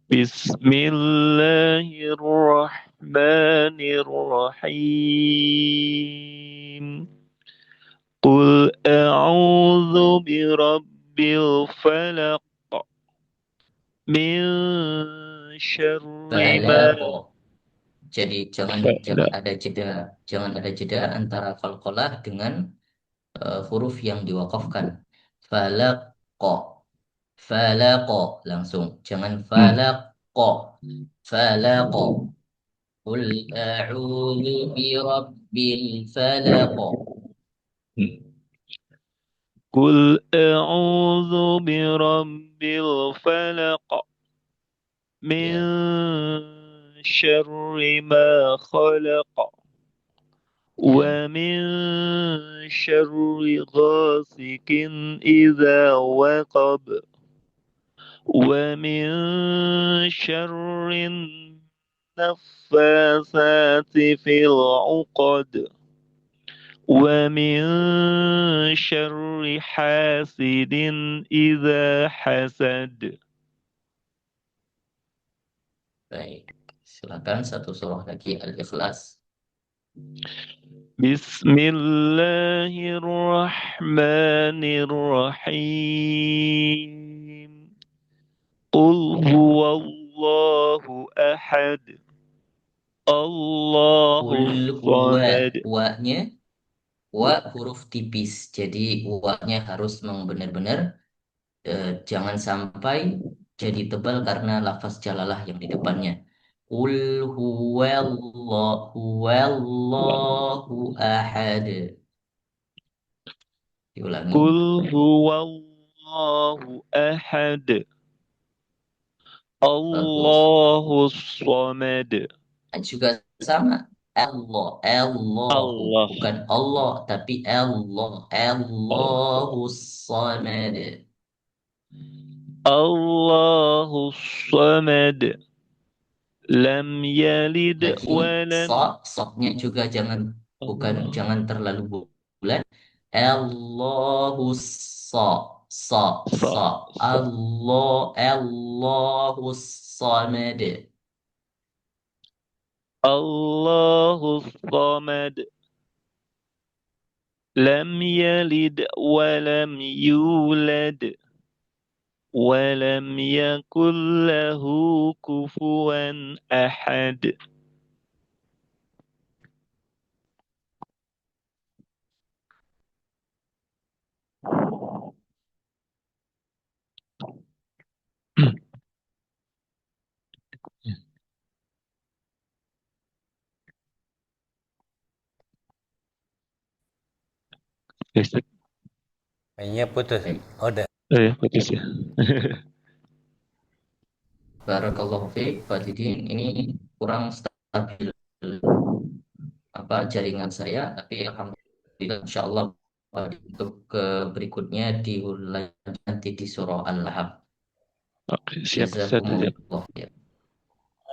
Bismillahirrahmanirrahim. Qul a'udzu birabbil falaq min syarri ma. Jadi jangan ada jeda antara qalqalah dengan huruf yang diwakafkan. Falaqqa. Langsung, jangan falaqqa. Qul a'udzu birabbil falaq. Qul a'udzu birabbil falaq min syarri ma khalaq wa min syarri ghasikin idza waqab wa min syarri naffasati fil 'uqad ومن شر حاسد إذا حسد. Baik, silakan satu surah lagi Al-Ikhlas. بسم الله الرحمن الرحيم قل هو الله أحد الله Qul huwa, الصمد. wa-nya wa huruf tipis. Jadi wa-nya harus memang benar-benar jangan sampai jadi tebal karena lafaz jalalah yang di depannya. Qul huwallahu ahad. Diulangi. قل هو الله أحد Bagus. الله الصمد. Juga sama. Allahu. الله Bukan Allah, tapi Allah. Allahus samad. الله الصمد لم يلد Lagi ولم soknya juga jangan terlalu bulat. Allahus so. Allahus samad. الله الصمد لم يلد ولم يولد ولم يكن له كفوا أحد. Kayaknya putus. Baik. Oh, udah. putus ya. Barakallahu fiik, Pak Didin. Ini kurang stabil jaringan saya, tapi alhamdulillah insyaallah untuk berikutnya diulangi nanti di surah Al-Lahab. Oke, siap Ustaz. Jazakumullah khair.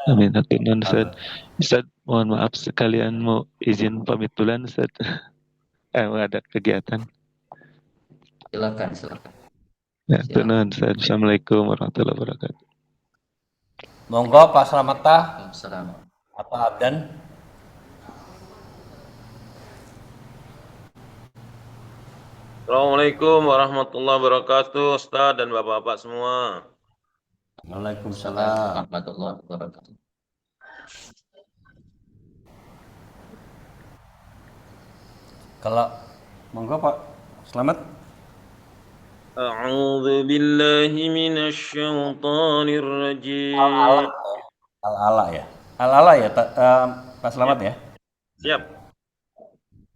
Amin. Ustaz. Ustaz, mohon maaf sekalian mau izin pamit duluan Ustaz. Ada kegiatan. Silakan. Ya, Ustaz. Assalamualaikum warahmatullahi wabarakatuh. Monggo Pak Slametah Assalamualaikum. apa Abdan? Assalamualaikum warahmatullahi wabarakatuh, Ustaz dan Bapak-bapak semua. Waalaikumsalam. Warahmatullahi wabarakatuh. Kalau monggo Pak Slamet. A'udzu billahi minasy syaithanir rajim. Al-ala ya. Al-ala ya, Pak Slamet ya. Siap.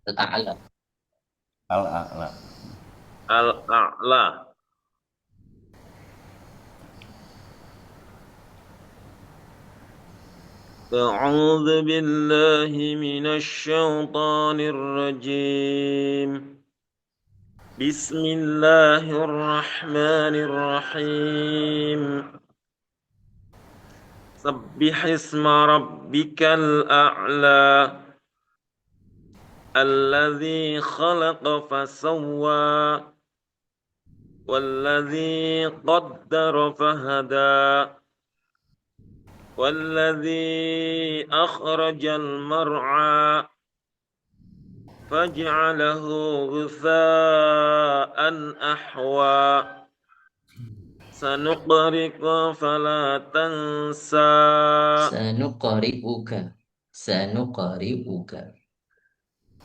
Al-A'la. Al-ala. Al-A'la. أعوذ بالله من الشيطان الرجيم بسم الله الرحمن الرحيم سبح اسم ربك الأعلى الذي خلق فسوى والذي قدر فهدى والذي أخرج المرعى فجعله غثاء أحوى سنقرئك فلا تنسى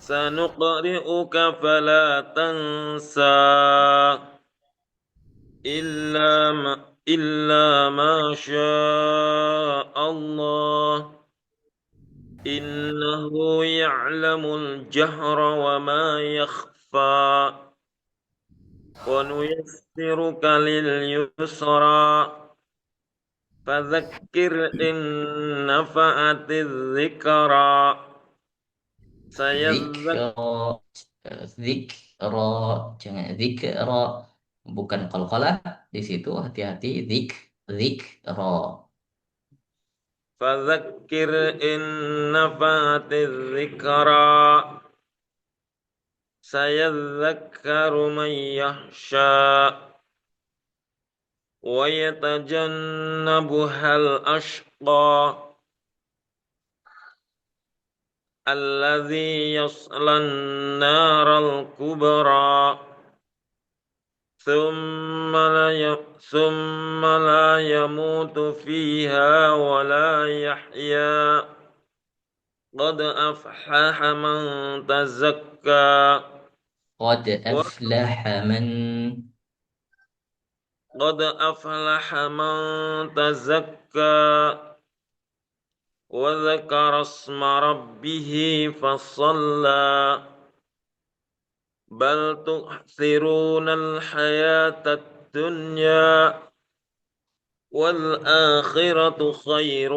سنقرئك فلا تنسى إلا ما شاء الله إنه يعلم الجهر وما يخفى ونيسرك لليسرى فذكر إن نفعت الذكرى Zikra, jangan zikra, bukan qalqalah di situ, hati-hati. Zikra. فذكر إن نفعت الذكرى سيذكر من يخشى ويتجنبها الأشقى الذي يصلى النار الكبرى ثم لا يموت فيها ولا يحيا قد أفلح من تزكى قد أفلح من قد أفلح من تزكى وذكر اسم ربه فصلى بل تؤثرون الحياة الدنيا والآخرة خير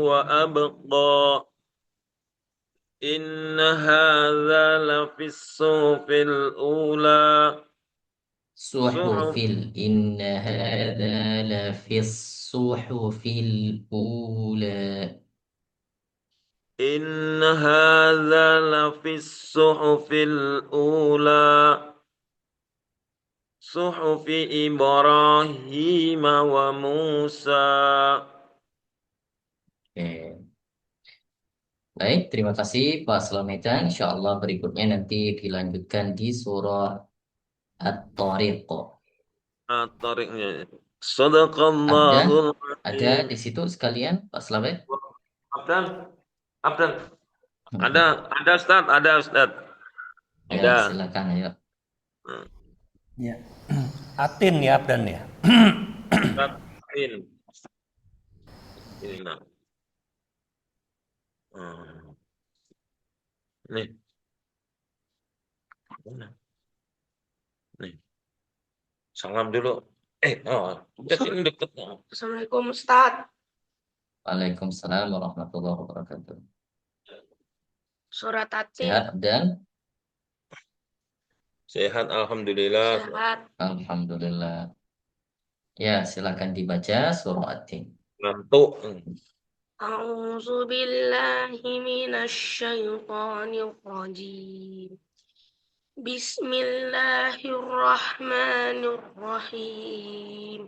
وأبقى إن هذا لفي الصحف الأولى صحف إن هذا لفي الصحف الأولى إن هذا لفي الصحف الأولى صحف إبراهيم وموسى. Oke. Baik, terima kasih Pak Slametan. Insya Allah berikutnya nanti dilanjutkan di surah At-Tariq. Tariknya. Sadaqallahul Ada azim. di situ sekalian Pak Slamet? Abdan. Ada Ustaz, Ya, Ada. silakan ayo. Ya. Atin ya Abdan ya. Atin. Ini nah. Nih. Mana? Nih. Salam dulu. Udah sini deket. Assalamualaikum Ustaz. Waalaikumsalam warahmatullahi wabarakatuh. Surat Atin. Sehat dan Sehat, alhamdulillah. Sehat. alhamdulillah. Ya, silakan dibaca surah At-Tin. Ngantuk. A'udzu billahi minasyaitonir rajim. Bismillahirrahmanirrahim.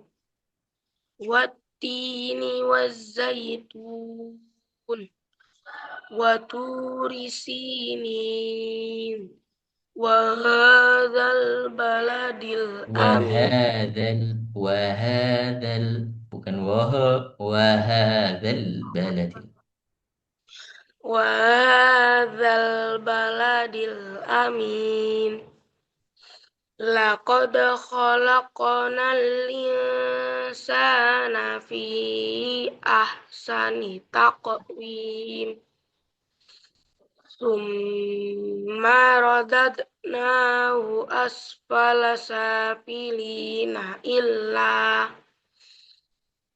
Wattini wazzaitun. Wa turi sinin. Wa hadzal baladil amin. Bukan wahadzal baladi. Wa hadzal baladil amin. Laqad khalaqnal insana fi ahsani taqwim. Summa radadnahu asfala safilina illa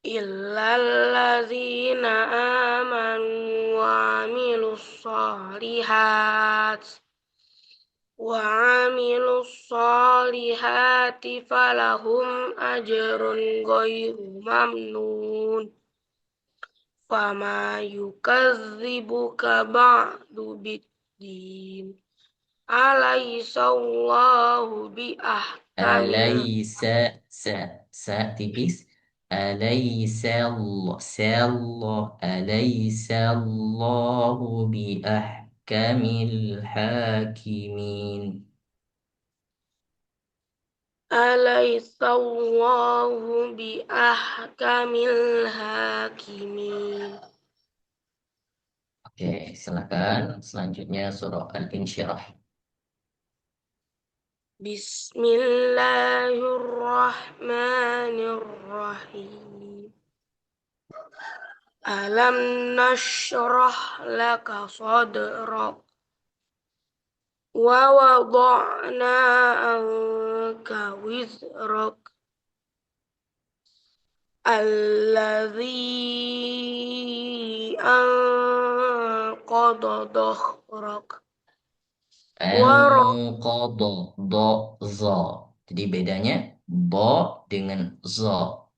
allazina amanu wa amilus solihati falahum ajrun ghairu mamnun. Fama yukadzibuka ba'du biddin. Alaihissallahu biahkamil. Sa tipis. Alaihissallahu biahkamil hakimin. Alaihissallahu biahkamil hakimin. Oke, silakan. Selanjutnya surah Al-Insyirah. Bismillahirrahmanirrahim. Alam nashrah laka sadrak wa wada'na anka wizrak alladhi anqadha dhahrak. Jadi bedanya bo dengan zo.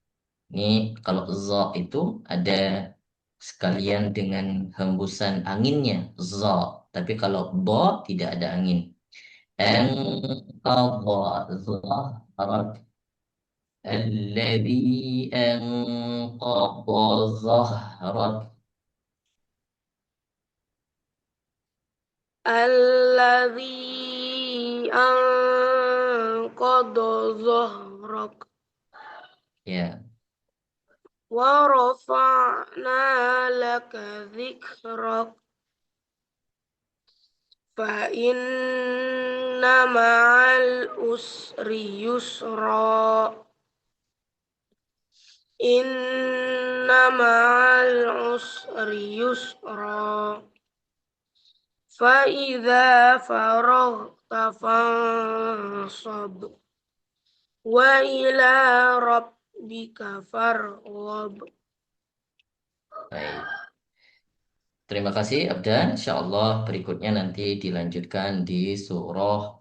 Ini kalau zo itu ada sekalian dengan hembusan anginnya zo. Tapi kalau bo tidak ada angin. أنقض ظهرك الذي أنقض ظهرك الذي أنقض ظهرك ya. ورفعنا لك ذكرك فإن مع العسر يسرا إن مع العسر يسرا فإذا فرغت فانصب وإلى ربك فارغب. Baik. Terima kasih Abdan. Insya Allah berikutnya nanti dilanjutkan di surah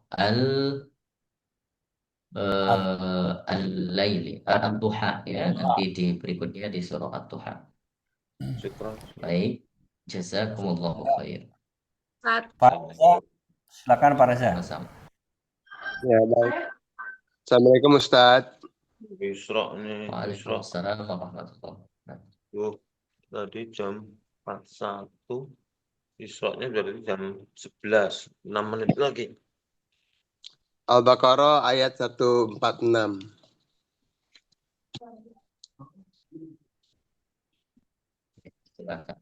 Al-Laili, Ad-Duha ya. Nanti di berikutnya di surah Ad-Duha. Syukran. Baik. Jazakumullahu khair. Pak Reza, silakan Pak Reza. Sama-sama. Ya, baik. Assalamualaikum Ustadz. Isra nih, Isra. Waalaikumsalam warahmatullahi wabarakatuh. Tuh, tadi jam 41. Isra-nya berarti jam 11. 6 menit lagi. Al-Baqarah ayat 146. Silakan.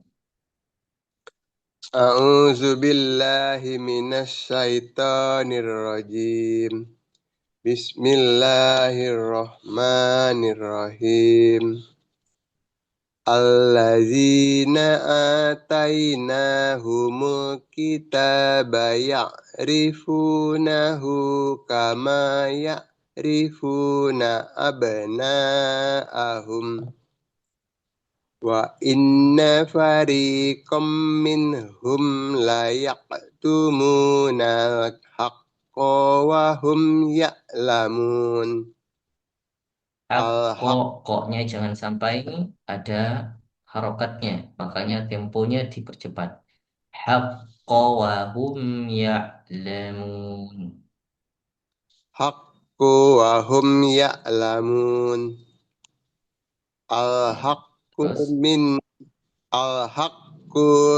A'udzu billahi minasy syaithanir rajim. Bismillahirrahmanirrahim. Allazina atainahumul kitaba ya'rifunahu kama ya'rifuna abna'ahum. Wa inna fariqam minhum la yaqtumuna al-haqqa wa hum ya'lamun. Koknya jangan sampai ada harokatnya, makanya temponya dipercepat. Haqqa wa hum ya'lamun. Haqqu wa hum ya'lamun. Al-haqqu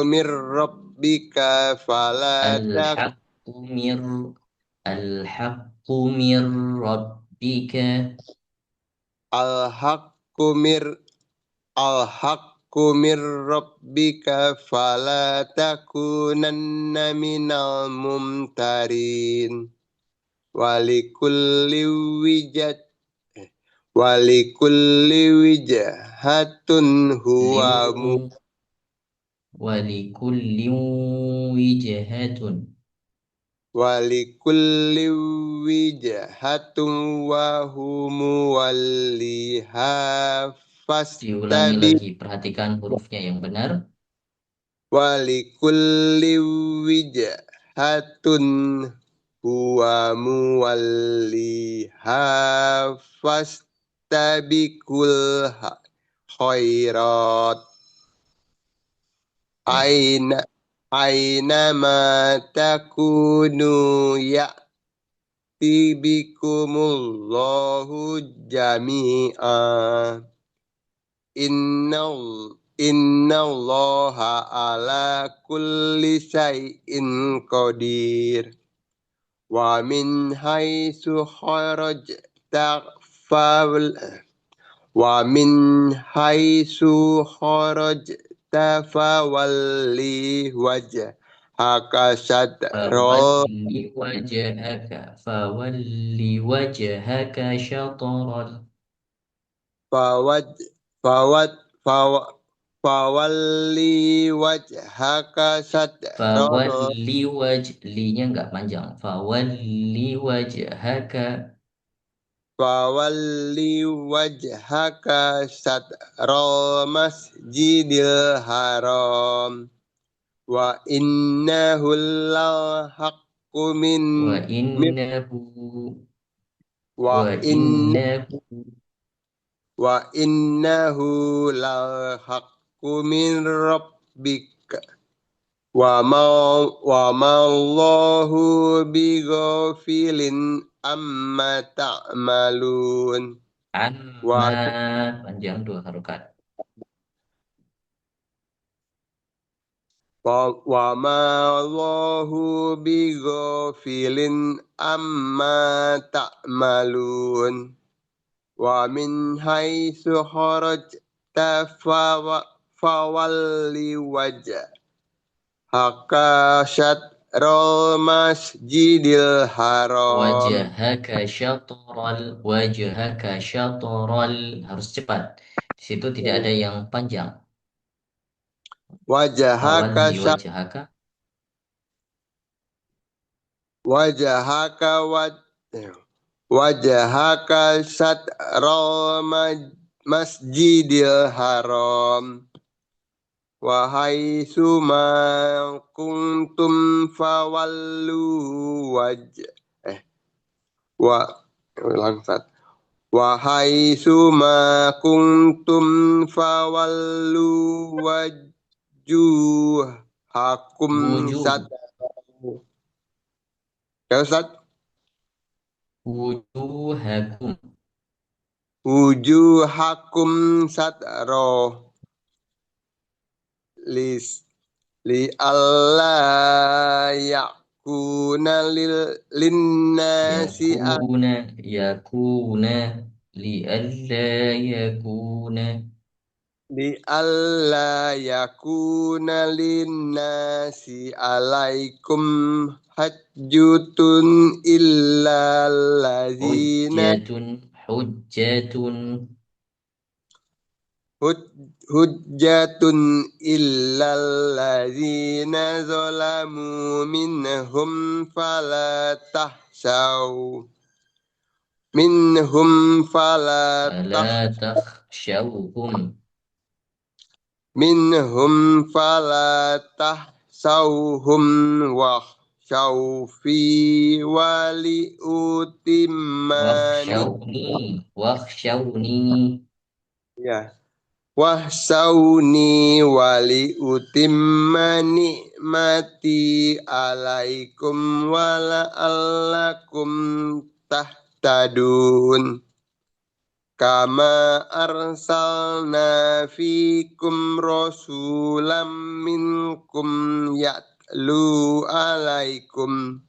min rabbika fala Al-haqqu mir rabbika Al-haqqu mir rabbika fala takunanna minal mumtarin. Walikulli wijhatun huwa walikulli wijhatun Walikulli wijhatun wa humu walliha diulangi lagi, perhatikan hurufnya yang benar. Walikulli wijhatun huwa muwalliha fastabiqul khairat. Aina ma takunu ya'ti bikumullahu jami'a. Innallaha ala kulli syai'in qadir. Wa min haitsu kharajta fawalli wajhaka Fawalli wajhaka syatral Fawalli wajhaka linya nggak panjang. Fawalli wajhaka satral masjidil haram. Wa innahu lal haqqu min rabbika wa ma Allahu bighafilin amma ta'malun. Amma panjang 2 harokat. Wa ma Allahu bighafilin amma ta'malun. Wa min haitsu kharajta fawalli wajhaka syatrul masjidil haram. Wajhaka syatral harus cepat. Di situ tidak ada yang panjang. Wajhaka wajhaka syatral masjidil haram. Wa haitsu ma kuntum fawallu wa haitsu ma kuntum fawallu wujuhakum satrahu. Ya Ustaz? Wujuhakum satrahu. Li alla yakuna linnasi alaikum hajjatun illa allazina hujjatun illal ladzina zalamu minhum fala takhshawhum wakhshawfi wahsawni wali utimma ni'mati alaikum wa la'allakum tahtadun. Kama arsalna fikum rasulam minkum yatlu alaikum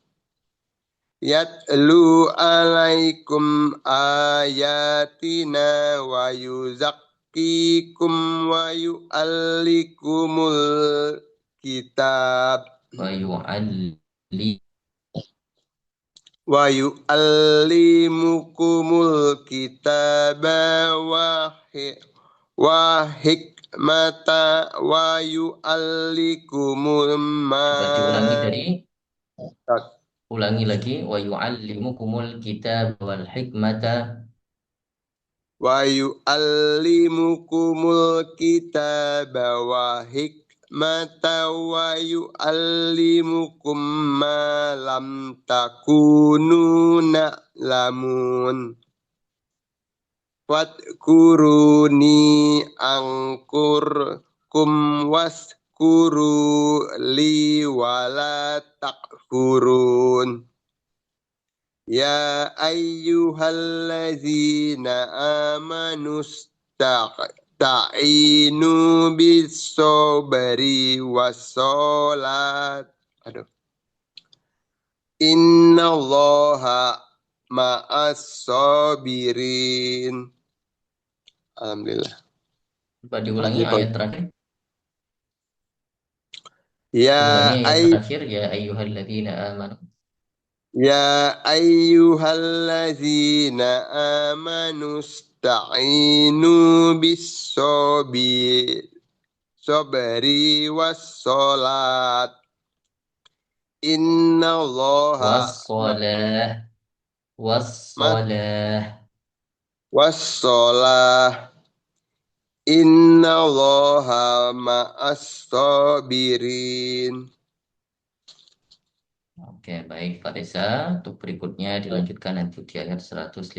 ayatina wa yuzakkikum wa yu'allikumul kitab wa hikmata wa yu'allikumul Ulangi lagi. Wa yu'allimukumul kitab wal hikmata. Wa yu'allimukumul kitaba wa hikmata wa yu'allimukum ma lam takunu na'lamun. Wadkuruni angkurkum waskuru li wala takfurun. Ya ayyuhallazina amanu sta'inu bis-sabri was-salat. Innallaha ma'as-sabirin. Alhamdulillah. Coba diulangi ayat terakhir. Ya ayyuhalladzina amanu. Ya ayyuhalladzina amanu sta'inu bis-sabri was-salat. Innallaha was-salah. Innallaha ma'as-sabirin. Oke, baik Pak Desa. Untuk berikutnya dilanjutkan nanti di ayat 154.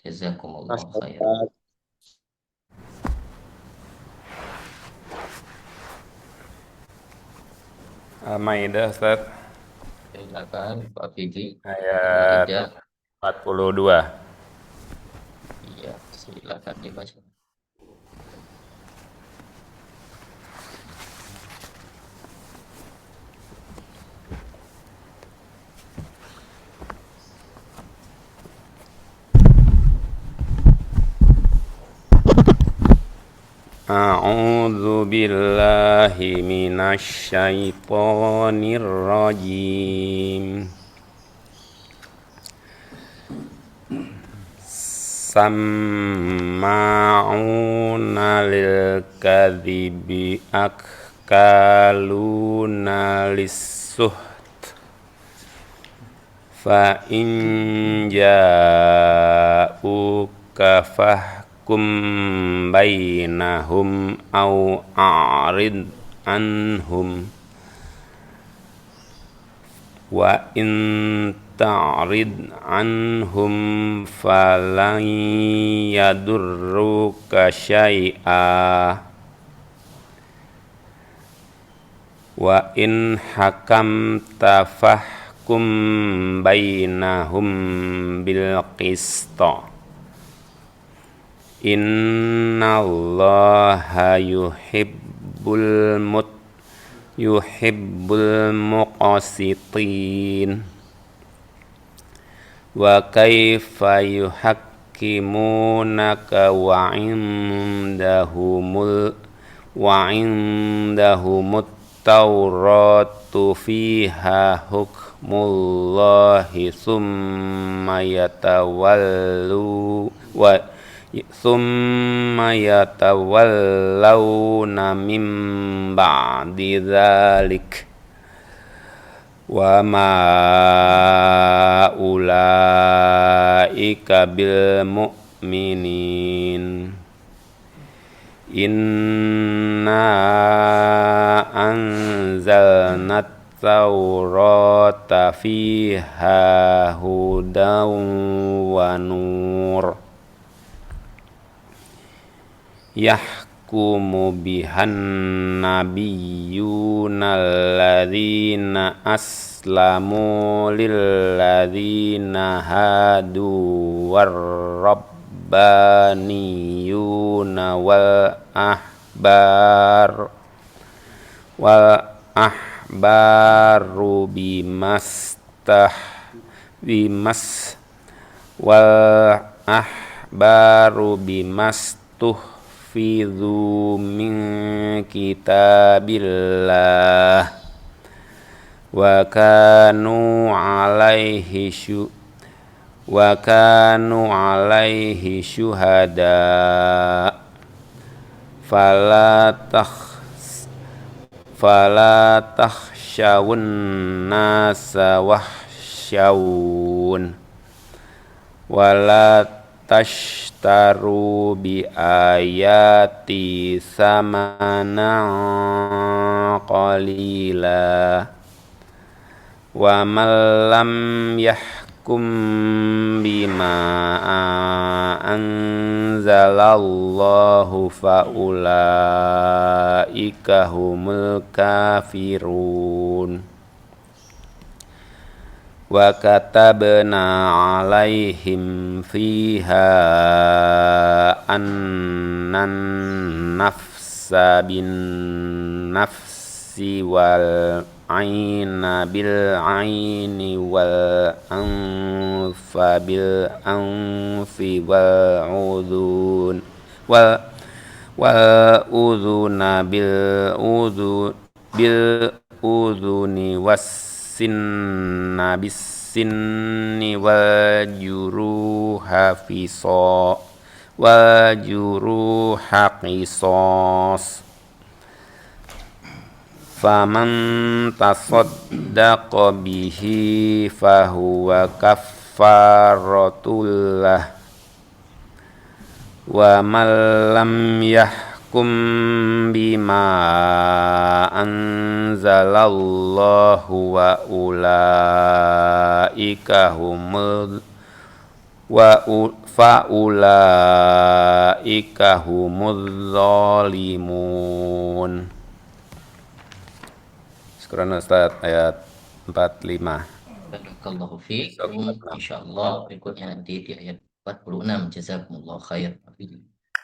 Jazakumullah khairan. Al-Maidah Ustaz, Silakan Pak Fikri. ayat Al-Maidah. 42. Iya, silakan dibaca. A'udzu billahi minasy syaithanir rajim. Samma'una lil kadhibi akaluna lis-suht fa in ja'uka fahkum bainahum aw a'rid anhum wa in ta'rid anhum falan yadurruka syai'a wa in hakamta fahkum bainahum bil qista innallaha yuhibbul muqsitin wa kaifa yuhakkimunaka wa indahumut tauratu fiha hukmullahi summa yatawallawna min ba'di dzalik wa ma ulaika bil mu'minin inna anzalna taurata fiha hudan wa nur yahkumu bihan nabiyyuna alladzina aslamu lilladzina hadu warrabbaniyuna wal ahbaru bimastuhfidhu min kitabillah wa kanu alaihi syuhada fala takhshawun nasa wahsyawun wala tashtaru bi ayati samanan qalila wa man lam yahkum bima anzalallahu fa ulaika humul kafirun wa katabna alaihim fiha annan nafsa bin nafsi wal aina bil aini wal anfa bil anfi wal udhuna bil udhuni wassinna bis sinni wal juruha qisas faman tasaddaqa bihi fahuwa kaffaratullah wa man lam yahkum bima anzalallahu wa ulaika humul ulaika humuz zalimun. Quran Ustaz ayat 45. Barakallahu fiikum. Insyaallah berikutnya nanti di ayat 46. Jazakumullah khair.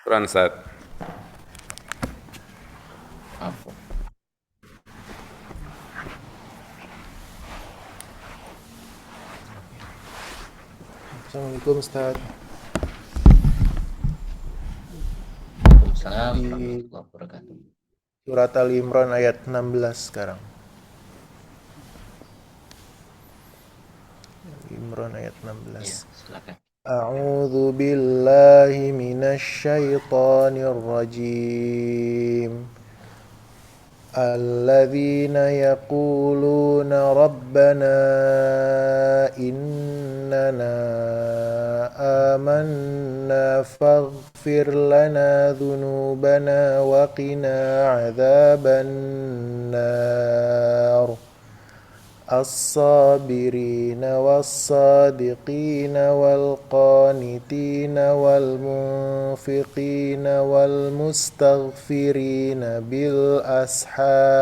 Quran Ustaz. Afwan. Assalamualaikum Ustaz. Waalaikumsalam Di warahmatullahi wabarakatuh. surat Al Imran ayat 16 sekarang. Al Imran ayat 16. Ya, silakan. A'udzu billahi minasy syaithanir rajim. Alladzina yaquluna rabbana innana amanna faghfir lana dhunubana wa qina adzaban nar. الصابرين والصادقين والقانتين والمنفقين والمستغفرين بالأسحار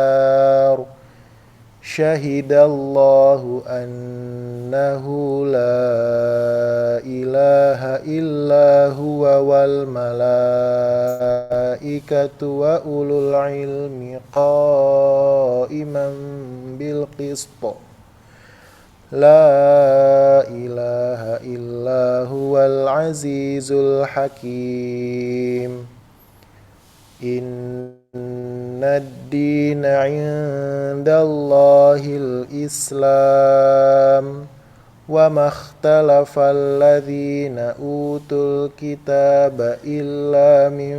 شهد الله أنه لا إله إلا هو والملائكة وأولو العلم قائما بالقسط لا إله إلا هو العزيز الحكيم إن الدين عند الله الإسلام وما اختلف الذين أوتوا الكتاب إلا من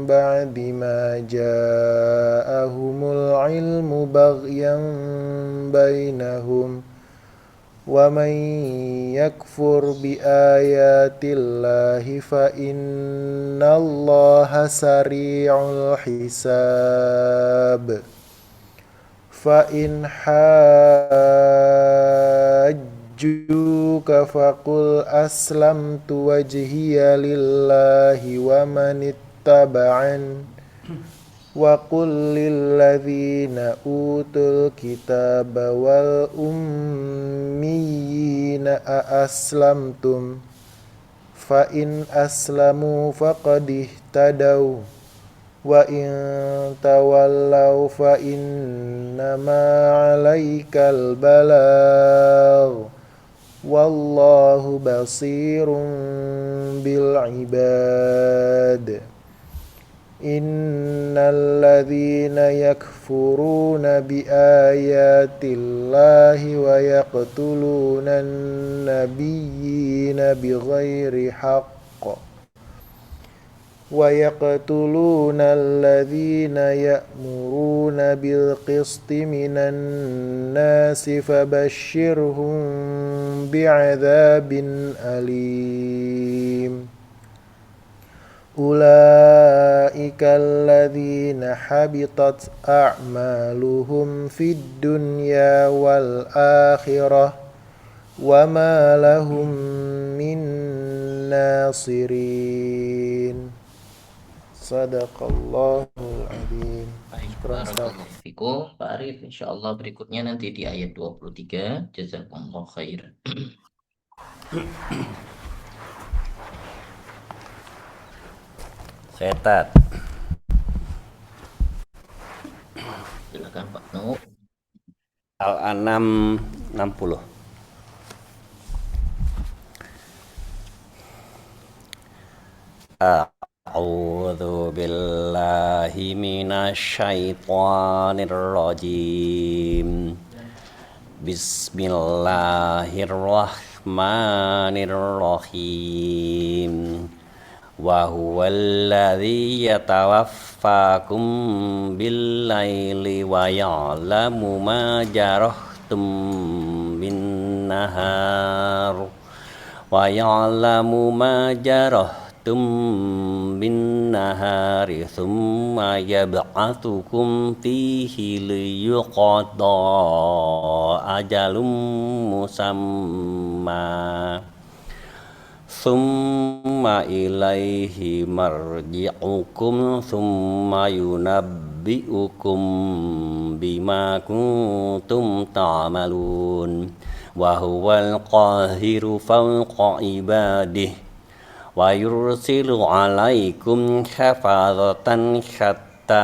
بعد ما جاءهم العلم بغيا بينهم ومن يكفر بآيات الله فإن الله سريع الحساب فإن حاجوك فقل أسلمت وجهي لله ومن اتبعني وقل للذين أوتوا الكتاب والأميين أأسلمتم فإن أسلموا فقد اهتدوا وإن تولوا فإنما عليك البلاغ والله بصير بالعباد إن الذين يكفرون بآيات الله ويقتلون النبيين بغير حق ويقتلون الذين يأمرون بالقسط من الناس فبشرهم بعذاب أليم أولئك الذين حبطت أعمالهم في الدنيا والآخرة وما لهم من ناصرين Sadaqallahul Adzim. Baik, barakallahu fikum. Pak Arif, insyaallah berikutnya nanti di ayat 23. Jazakumullah khairan. Setat. Silakan Pak Nu. Al-An'am 60. A'udzu billahi minasyaitonir rajim. Bismillahirrahmanirrahim. Wa huwallazi yatawaffakum bil-laili wa ya'lamu ma jarahtum bin-nahar wa ya'lamu ma jarahtum bin-nahari thumma yab'atsukum fihi liyuqada ajalum musamma Summa ilaihi marji'ukum summa yunabbi'ukum yunabbi'ukum bima kuntum ta'malun wa huwal qahiru fawqa ibadihi wa yursilu 'alaikum hafazatan hatta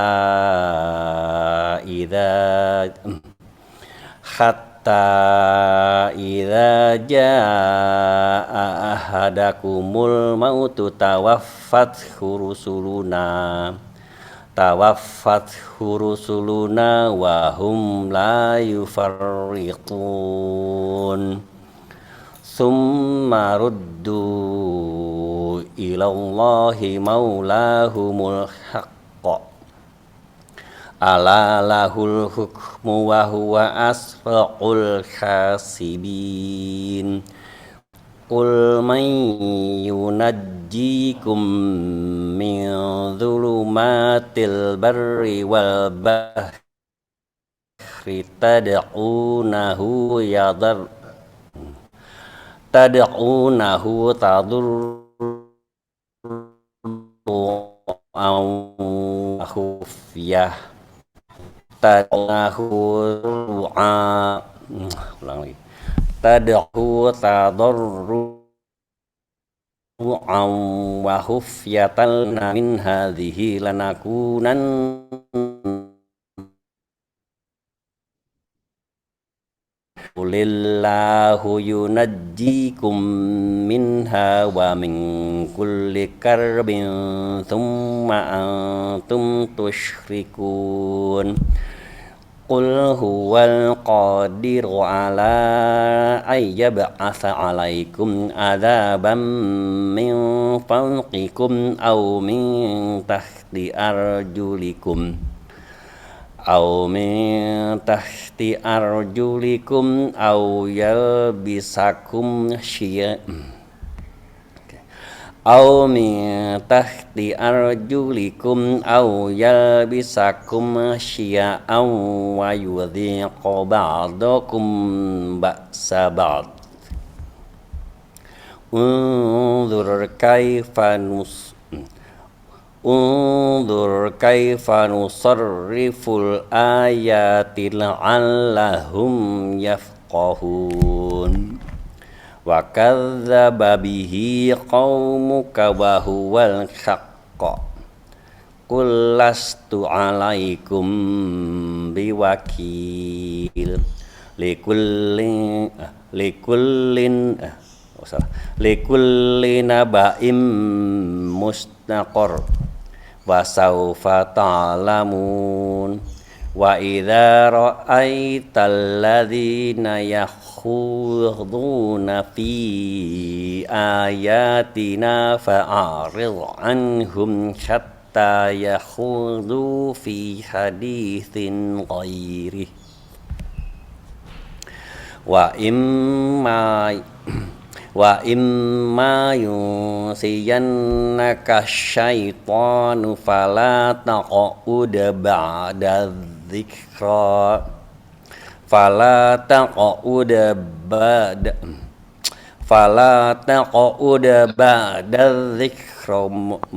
idza jaa ahadakumul mautu tawaffathu rusuluna wa hum la yufarriqun summa ruddu ilallahi maulahumul haqq ala lahul hukmu wa huwa asra'ul hasibin qul man yunajjikum min dhulumatil barri wal bahri tad'unahu tadurru'an khufyah tad'u tadarru'an wa khufyatan min hadhihi lanakunan Qulillahu yunajjikum minha wa min kulli karbin thumma antum tushrikun Qul huwal qadiru ala ayyab'atha alaikum adzaban min fawqikum aw min tahti arjulikum aw yalbisakum syia'an wa yudhiqa ba'dakum ba'sa ba'd Unzur kaifa nusarriful ayati la'allahum yafqahun wa kadzdzaba bihi qaumuka wa huwal haqq qul lastu 'alaikum biwakil likulli naba'im mustaqar wa sawfa ta'lamun wa idza ra'aital ladzina yakhuduna fi ayatina fa'arid anhum hatta yakhudu fi haditsin ghairi wa imma yunsiyannaka syaitanu fala taq'ud ba'da dzikra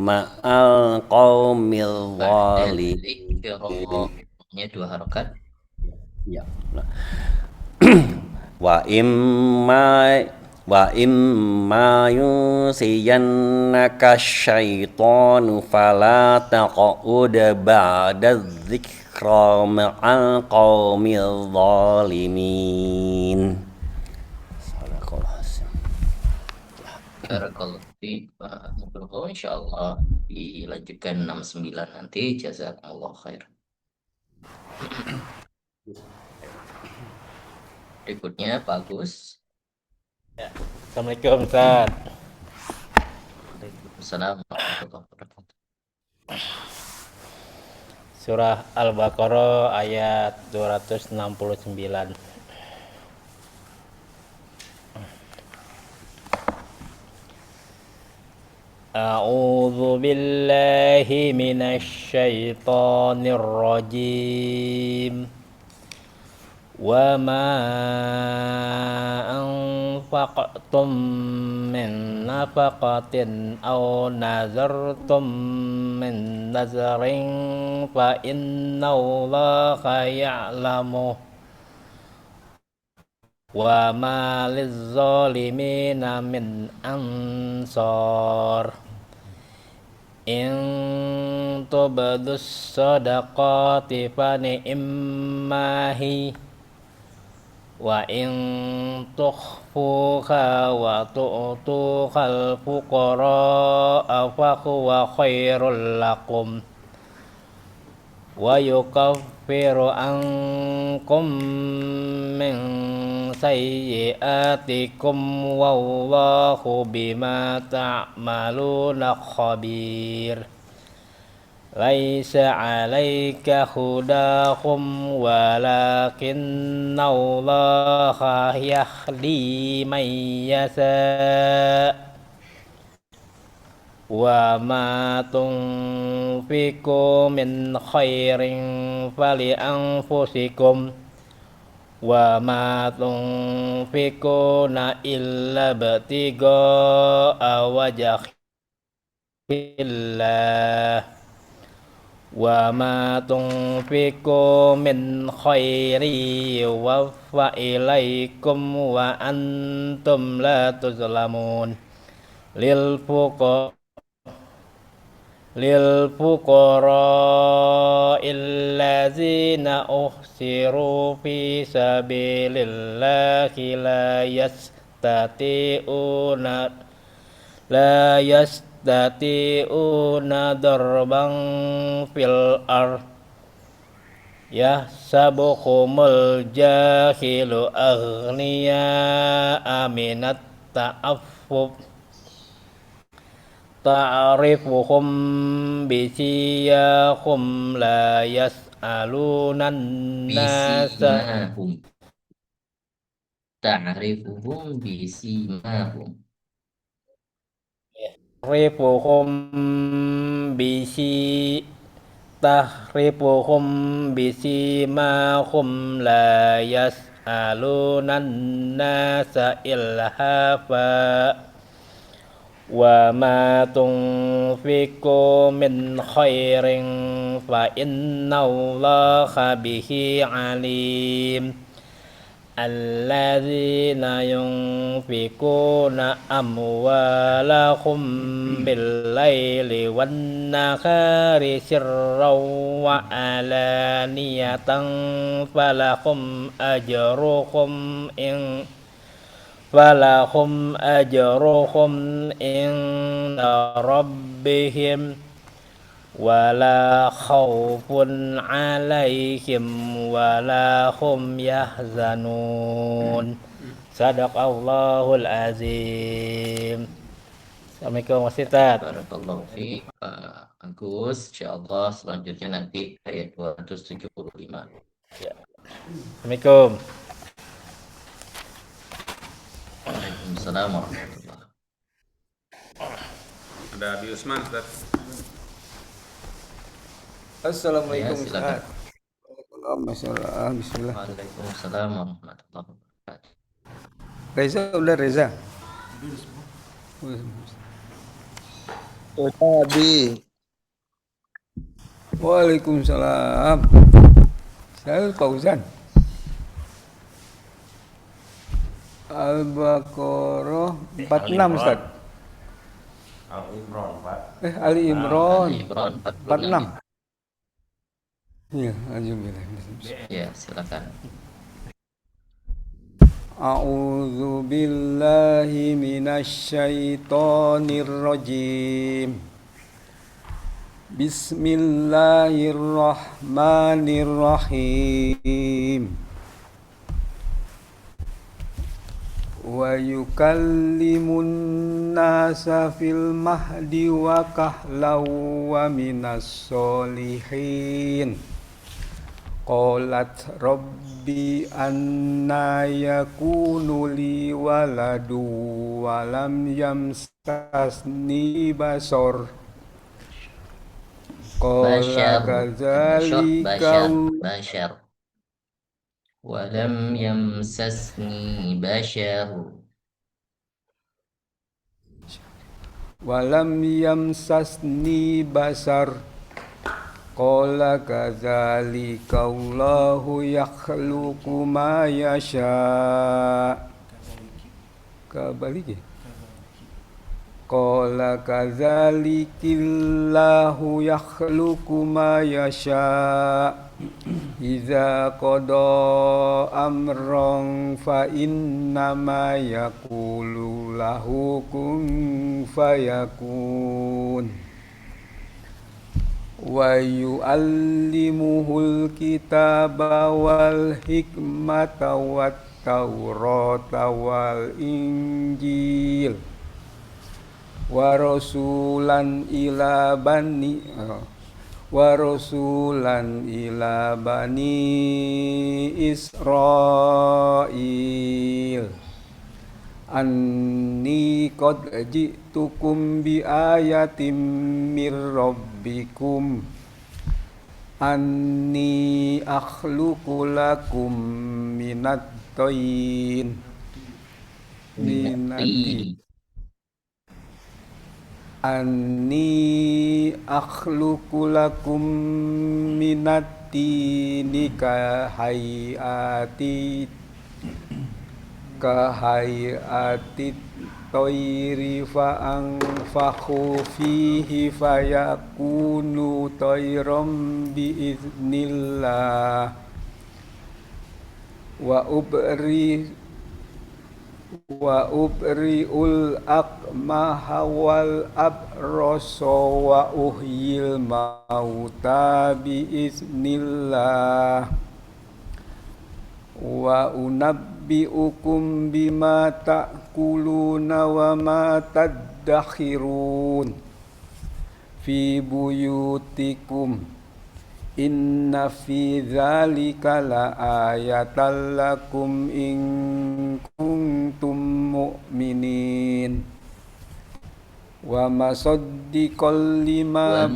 ma'al qaumil zalimin. Nya 2 harakat. Ya. Wa imma yunsiyannaka syaitanu fala taq'ud ba'da dzikra ma'al qaumil zalimin. Barakallahu fiik Pak Nugroho, insyaallah dilanjutkan 69 nanti. Jazakumullah khair. Berikutnya Pak Agus. Ya. Assalamualaikum Ustaz. Waalaikumsalam warahmatullahi wabarakatuh. Surah Al-Baqarah ayat 269. A'udzu billahi minasy syaithanir rajim. وما أنفقتم من نفقة أو نذرتم من نذر فإن الله يعلمه وما للظالمين من أنصار إن تبدوا الصدقات فنعما هي وإن تخفوها وتؤتوها الفقراء فهو خير لكم ويكفر عنكم من سيئاتكم والله بما تعملون خبير ليس عليك هداهم ولكن الله يهدي من يشاء وما تنفقوا من خير فلأنفسكم وما تنفقون إلا ابتغاء وجه الله وما تنفقوا من خير يوفى إليكم وأنتم لا تظلمون للفقراء الذين أحصروا في سبيل الله لا يستطيعون ضربا في الأرض يحسبهم الجاهل أغنياء من التعفف تعرفهم بسيماهم لا يسألون الناس بسيماهم تعرفهم بسيماهم تعرفهم بسيماهم لا يسألون الناس إلحافا وما تنفقوا من خير فإن الله به عليم الذين ينفقون أموالهم بالليل والنهار سرا وعلانية فلهم أجرهم عند ربهم ولا خوف عليهم ولا هم يحزنون Sadaqallahul azim. Assalamualaikum Mas Ustaz. Barakallahu fiik Agus. Insyaallah selanjutnya nanti ayat 275. Ya. Assalamualaikum. Waalaikumsalam warahmatullahi. Ada Abi Usman, Ustaz. Assalamualaikum Ya, silakan. Ustaz. Bismillah. Waalaikumsalam warahmatullahi wabarakatuh. Reza, udah Reza. Abi. Waalaikumsalam. Saya Fauzan. Al-Baqarah 46 Ustaz. Al-Imran, Pak. Ali Imran Ali Imran 46. Iya, alhamdulillah. Ya, silakan. A'udzu billahi minasyaitonir rajim. Bismillahirrahmanirrahim. Wa yukallimun nasa fil mahdi wa kahlau wa minas solihin. Qalat rabbi anna yakunu li waladu wa lam yamsasni basor. Qala Bashar. kadzalika Bashar. ولم يمسسني بشر Walam yamsasni basar. Qala kadzalika Allahu yakhluqu ma yasha. Kabalik. Qala kadzalikillahu yakhluqu ma yasha. Iza qada amran fa innama yaqulu lahu kun fayakun. Wa yu'allimuhul kitaba wal hikmata wat taurata wal injil wa rasulan ila bani Israil anni qad ji'tukum bi ayatin mir rabbikum anni akhluqu lakum minat tayyin Anni akhluqu lakum minat tini kahayati toiri fa'anfakhu fihi fayakunu toiram biiznillah wa ubri'ul akmaha wal abrasa wa uhyil mauta biiznillah wa unabbi'ukum bima ta'kuluna wa ma tadakhirun fi buyutikum inna fi dzalika la ayatan lakum in kuntum mu'minin wa musaddiqan lima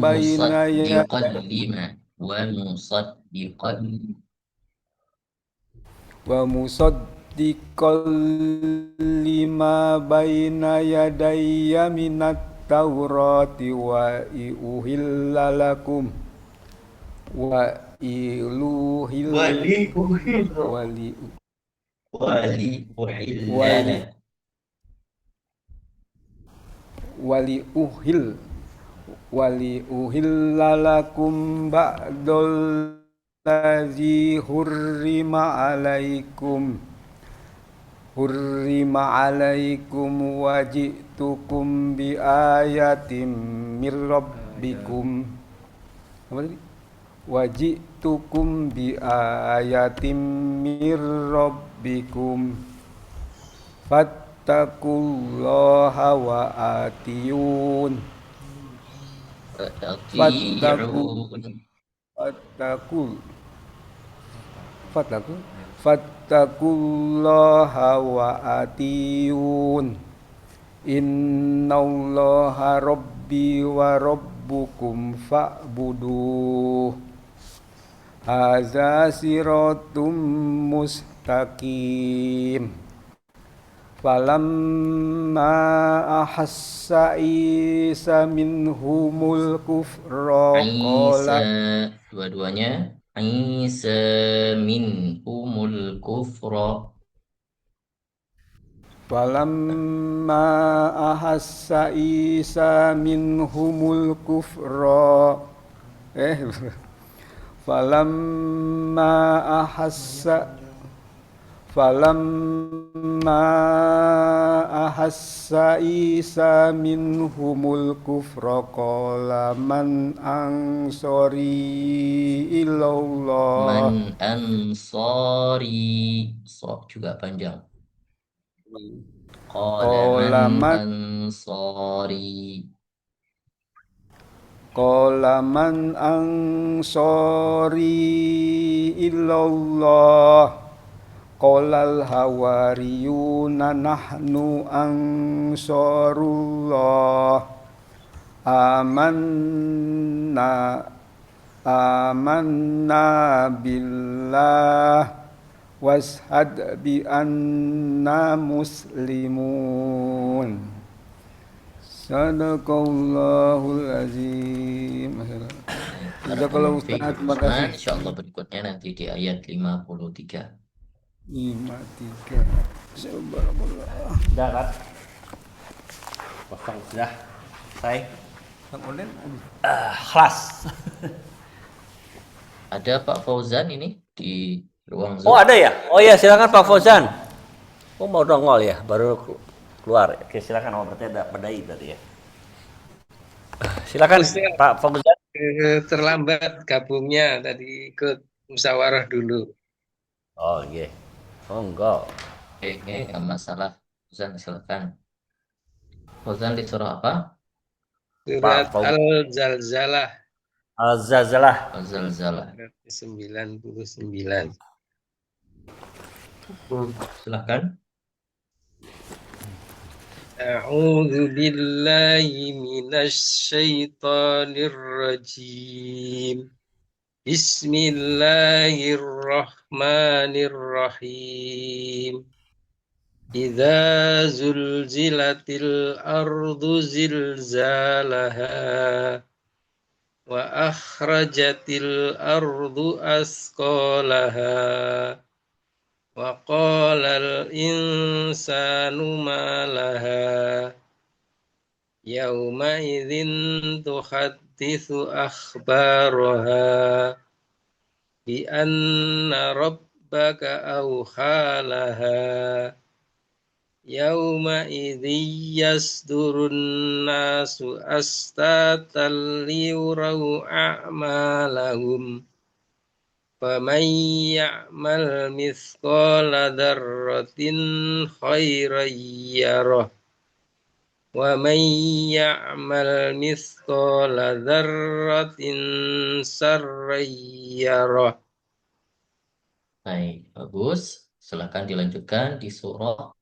baina yadayya minat taurati wa uhilla lakum wali uhilla lakum ba'dal ladzi hurrima alaikum wa ji'tukum bi ayatin mir rabbikum Waji'tukum bi ayatin mir rabbikum fattaqullaha wa atiyun fattaqullaha wa atiyun innallaha rabbi wa rabbukum fa'buduh Haza siratum mustaqim Falamma ahassa Isa minhumul kufra qala dua-duanya Isa minhumul kufra Falamma ahassa Isa minhumul kufra Falamma ahassa Isa minhumul kufra qala man ansori ilallah so juga panjang qala man ansori Qala man ansori illallah Qala al-hawariyuna nahnu ansarullah Amanna billah washhad bi anna muslimun. Sadaqallahul azim. Jazakallahu Ustaz, terima kasih. Insyaallah berikutnya nanti di ayat 53. 53. Subhanallah. Sudah kan? Kosong sudah. Selesai. Kemudian Kelas. Ada Pak Fauzan ini di ruang Zoom. Oh ada ya? Oh ya silakan Pak Fauzan. Oh mau nongol ya, baru keluar. Oke silakan. Oh berarti ada pedai tadi ya. Silakan Pak Fauzan. Terlambat gabungnya, tadi ikut musyawarah dulu. Oh iya. Oh enggak. Oke, nggak masalah. Fauzan silakan. Fauzan di surah apa? Surat Fauzan. Al-Zalzalah Al-Zalzalah. Al-Zalzalah. 99. Silakan. A'udzu billahi minasy syaithanir rajim. Bismillahirrahmanirrahim. Idza zulzilatil ardu zilzalaha wa akhrajatil ardu asqalaha wa qalal insanu ma laha yauma idzin tuhadditsu akhbaraha bi anna rabbaka awhalaha yauma idzi yasdurun nasu astatan liyurau a'malahum faman ya'mal mithqala dzarratin khairan yarah wa man ya'mal mithqala dzarratin sarran yarah. Baik, bagus. Silakan dilanjutkan di surah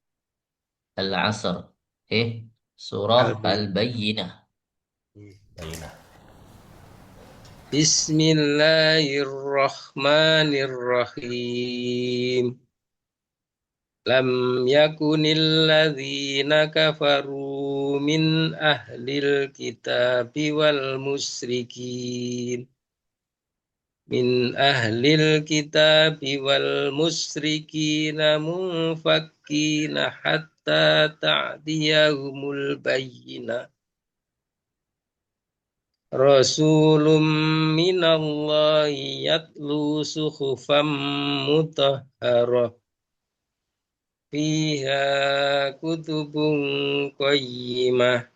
Al-Asr. Surah Al-Bayyinah. Bismillahirrahmanirrahim. Lam yakunil ladzina kafaru min ahlil kitabi wal musyrikin. Min ahlil kitabi wal musyrikina munfakkina hatta ta'tiyahumul bayyinah. Rasulun minallahi yatlu suhufan mutahharah fiha kutubun qayyimah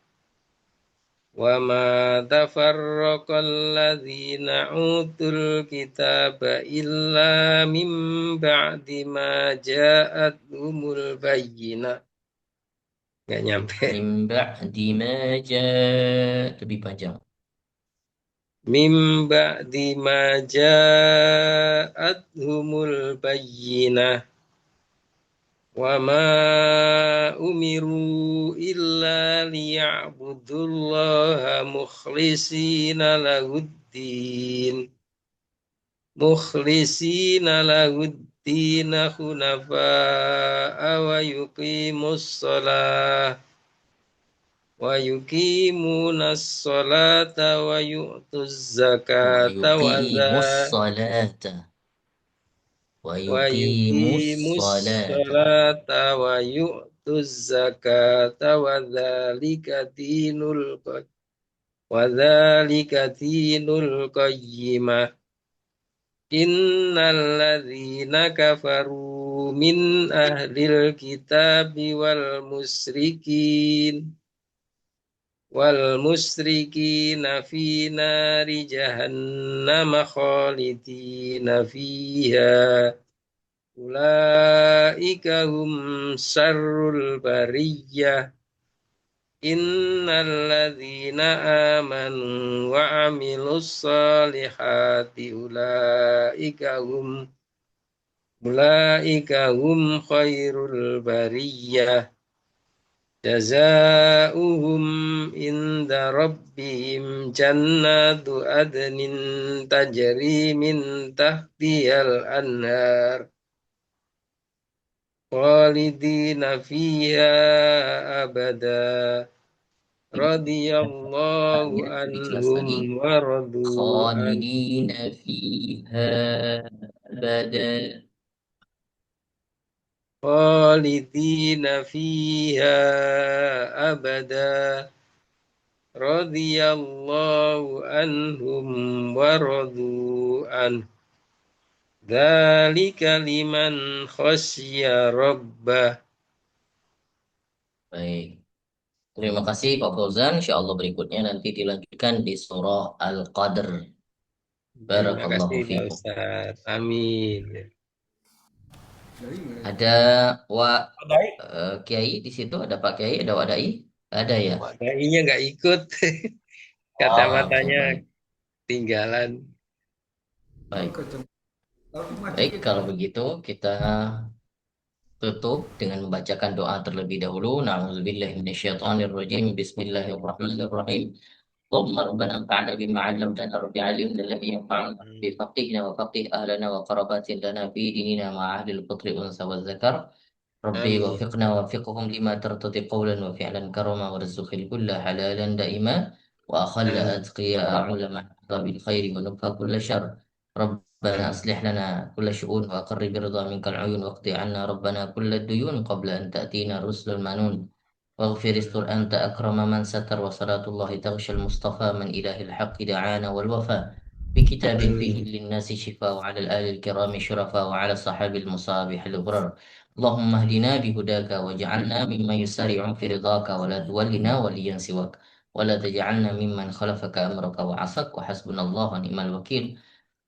wa ma tafarraqal ladzina utul kitaba illa min ba'di ma ja'atuhumul bayyinah. Nggak nyampe. Min ba'di ma lebih panjang. Min ba'di ma ja'atuhumul bayyinah wa ma umiru illa liya'budullaha mukhlisina lahuddin hunafa'a wa yuqimunas salata wa yu'tuz zakata wa yu'tuz zakata wa dzalika dinul qayyimah. Innal ladzina kafaru min ahlil kitabi wal musyrikina fi nari jahannam khalidina fiha ulaika hum syarrul bariyah. Innal ladzina amanu wa amilus solihati ulaika hum khairul bariyah. Jazaa'uhum inda rabbihim jannatu adnin tajri min tahtihal anhar khalidina fiha abada radhiyallahu Ya, lebih jelas anhum lagi. wa radu an Khalidina fiha abada. khalidina fiha abada radhiyallahu anhum wa radu an dzalika liman khasya rabbah. Baik. Terima kasih Pak Fauzan. Insya Allah berikutnya nanti dilanjutkan di surah Al-Qadr. Terima Barakallahu kasih Pak fikum. Ustadz. Amin. Ada Dai, Kiai di situ, ada Pak Kiai, ada Wadai? Ada ya? Dai-nya nggak ikut. Oh, Kata-katanya baik, tinggalan. baik. Baik, kalau begitu kita tutup dengan membacakan doa terlebih dahulu. Na'udzubillahi minasyaitonirrajim. Bismillahirrahmanirrahim. اللهم ربنا انفعنا بما علمتنا رب علمنا الذي ينفعنا بفقهنا وفقه اهلنا وقرابات لنا في ديننا مع اهل الفطر والانثى والذكر ربي Amin. وفقنا ووفقهم لما ترتضي قولا وفعلا كرما وارزق الكل حلالا دائما واخل Amin. اتقياء علماء بالخير ونبقى كل شر ربنا اصلح لنا كل شؤون واقر برضا منك العيون واقض عنا ربنا كل الديون قبل ان تاتينا الرسل المنون واغفر استر أنت أكرم من ستر وصلاة الله تغشى المصطفى من إله الحق دعانا والوفاء بكتاب فيه للناس شفاء وعلى الآل الكرام شرفاء وعلى الصحاب المصابح الغرر اللهم اهدنا بهداك واجعلنا ممن يسارع في رضاك ولا تولنا وليا سواك ولا تجعلنا ممن خلفك أمرك وعصك وحسبنا الله ونعم الوكيل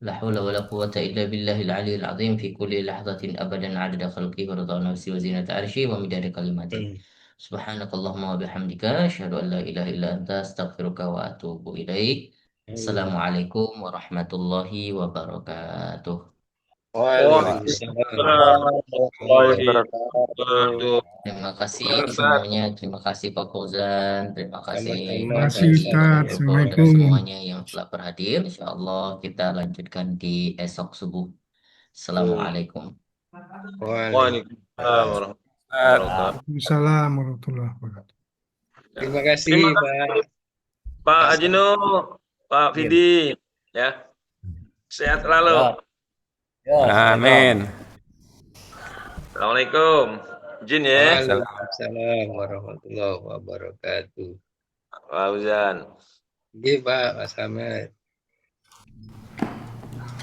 لا حول ولا قوة إلا بالله العلي العظيم في كل لحظة أبدا عدد خلقه ورضا نفسي وزينة عرشي ومداد كلماته سبحانك اللهم وبحمدك أشهد أن لا إله إلا أنت أستغفرك وأتوب إليك السلام عليكم ورحمة الله وبركاته Waalaikumsalam warahmatullahi warahmatullahi wabarakatuh. Terima kasih Ustaz. semuanya. Terima kasih Pak Fauzan. Terima kasih Sama-sama. Pak Kasih Dai, Ustaz. Bapak Joko, dan Assalamualaikum. semuanya yang telah berhadir. Insya Allah kita lanjutkan di esok subuh. Assalamualaikum. Waalaikumsalam warahmatullahi wabarakatuh. Waalaikumsalam warahmatullahi wabarakatuh. Terima kasih Terima Pak. kasih Pak Ajino, Pak Fidi, ya. Sehat selalu. Amin. Assalamualaikum. Izin ya. Waalaikumsalam warahmatullahi wabarakatuh. Pak Fauzan. Oke Pak Mas Ahmad.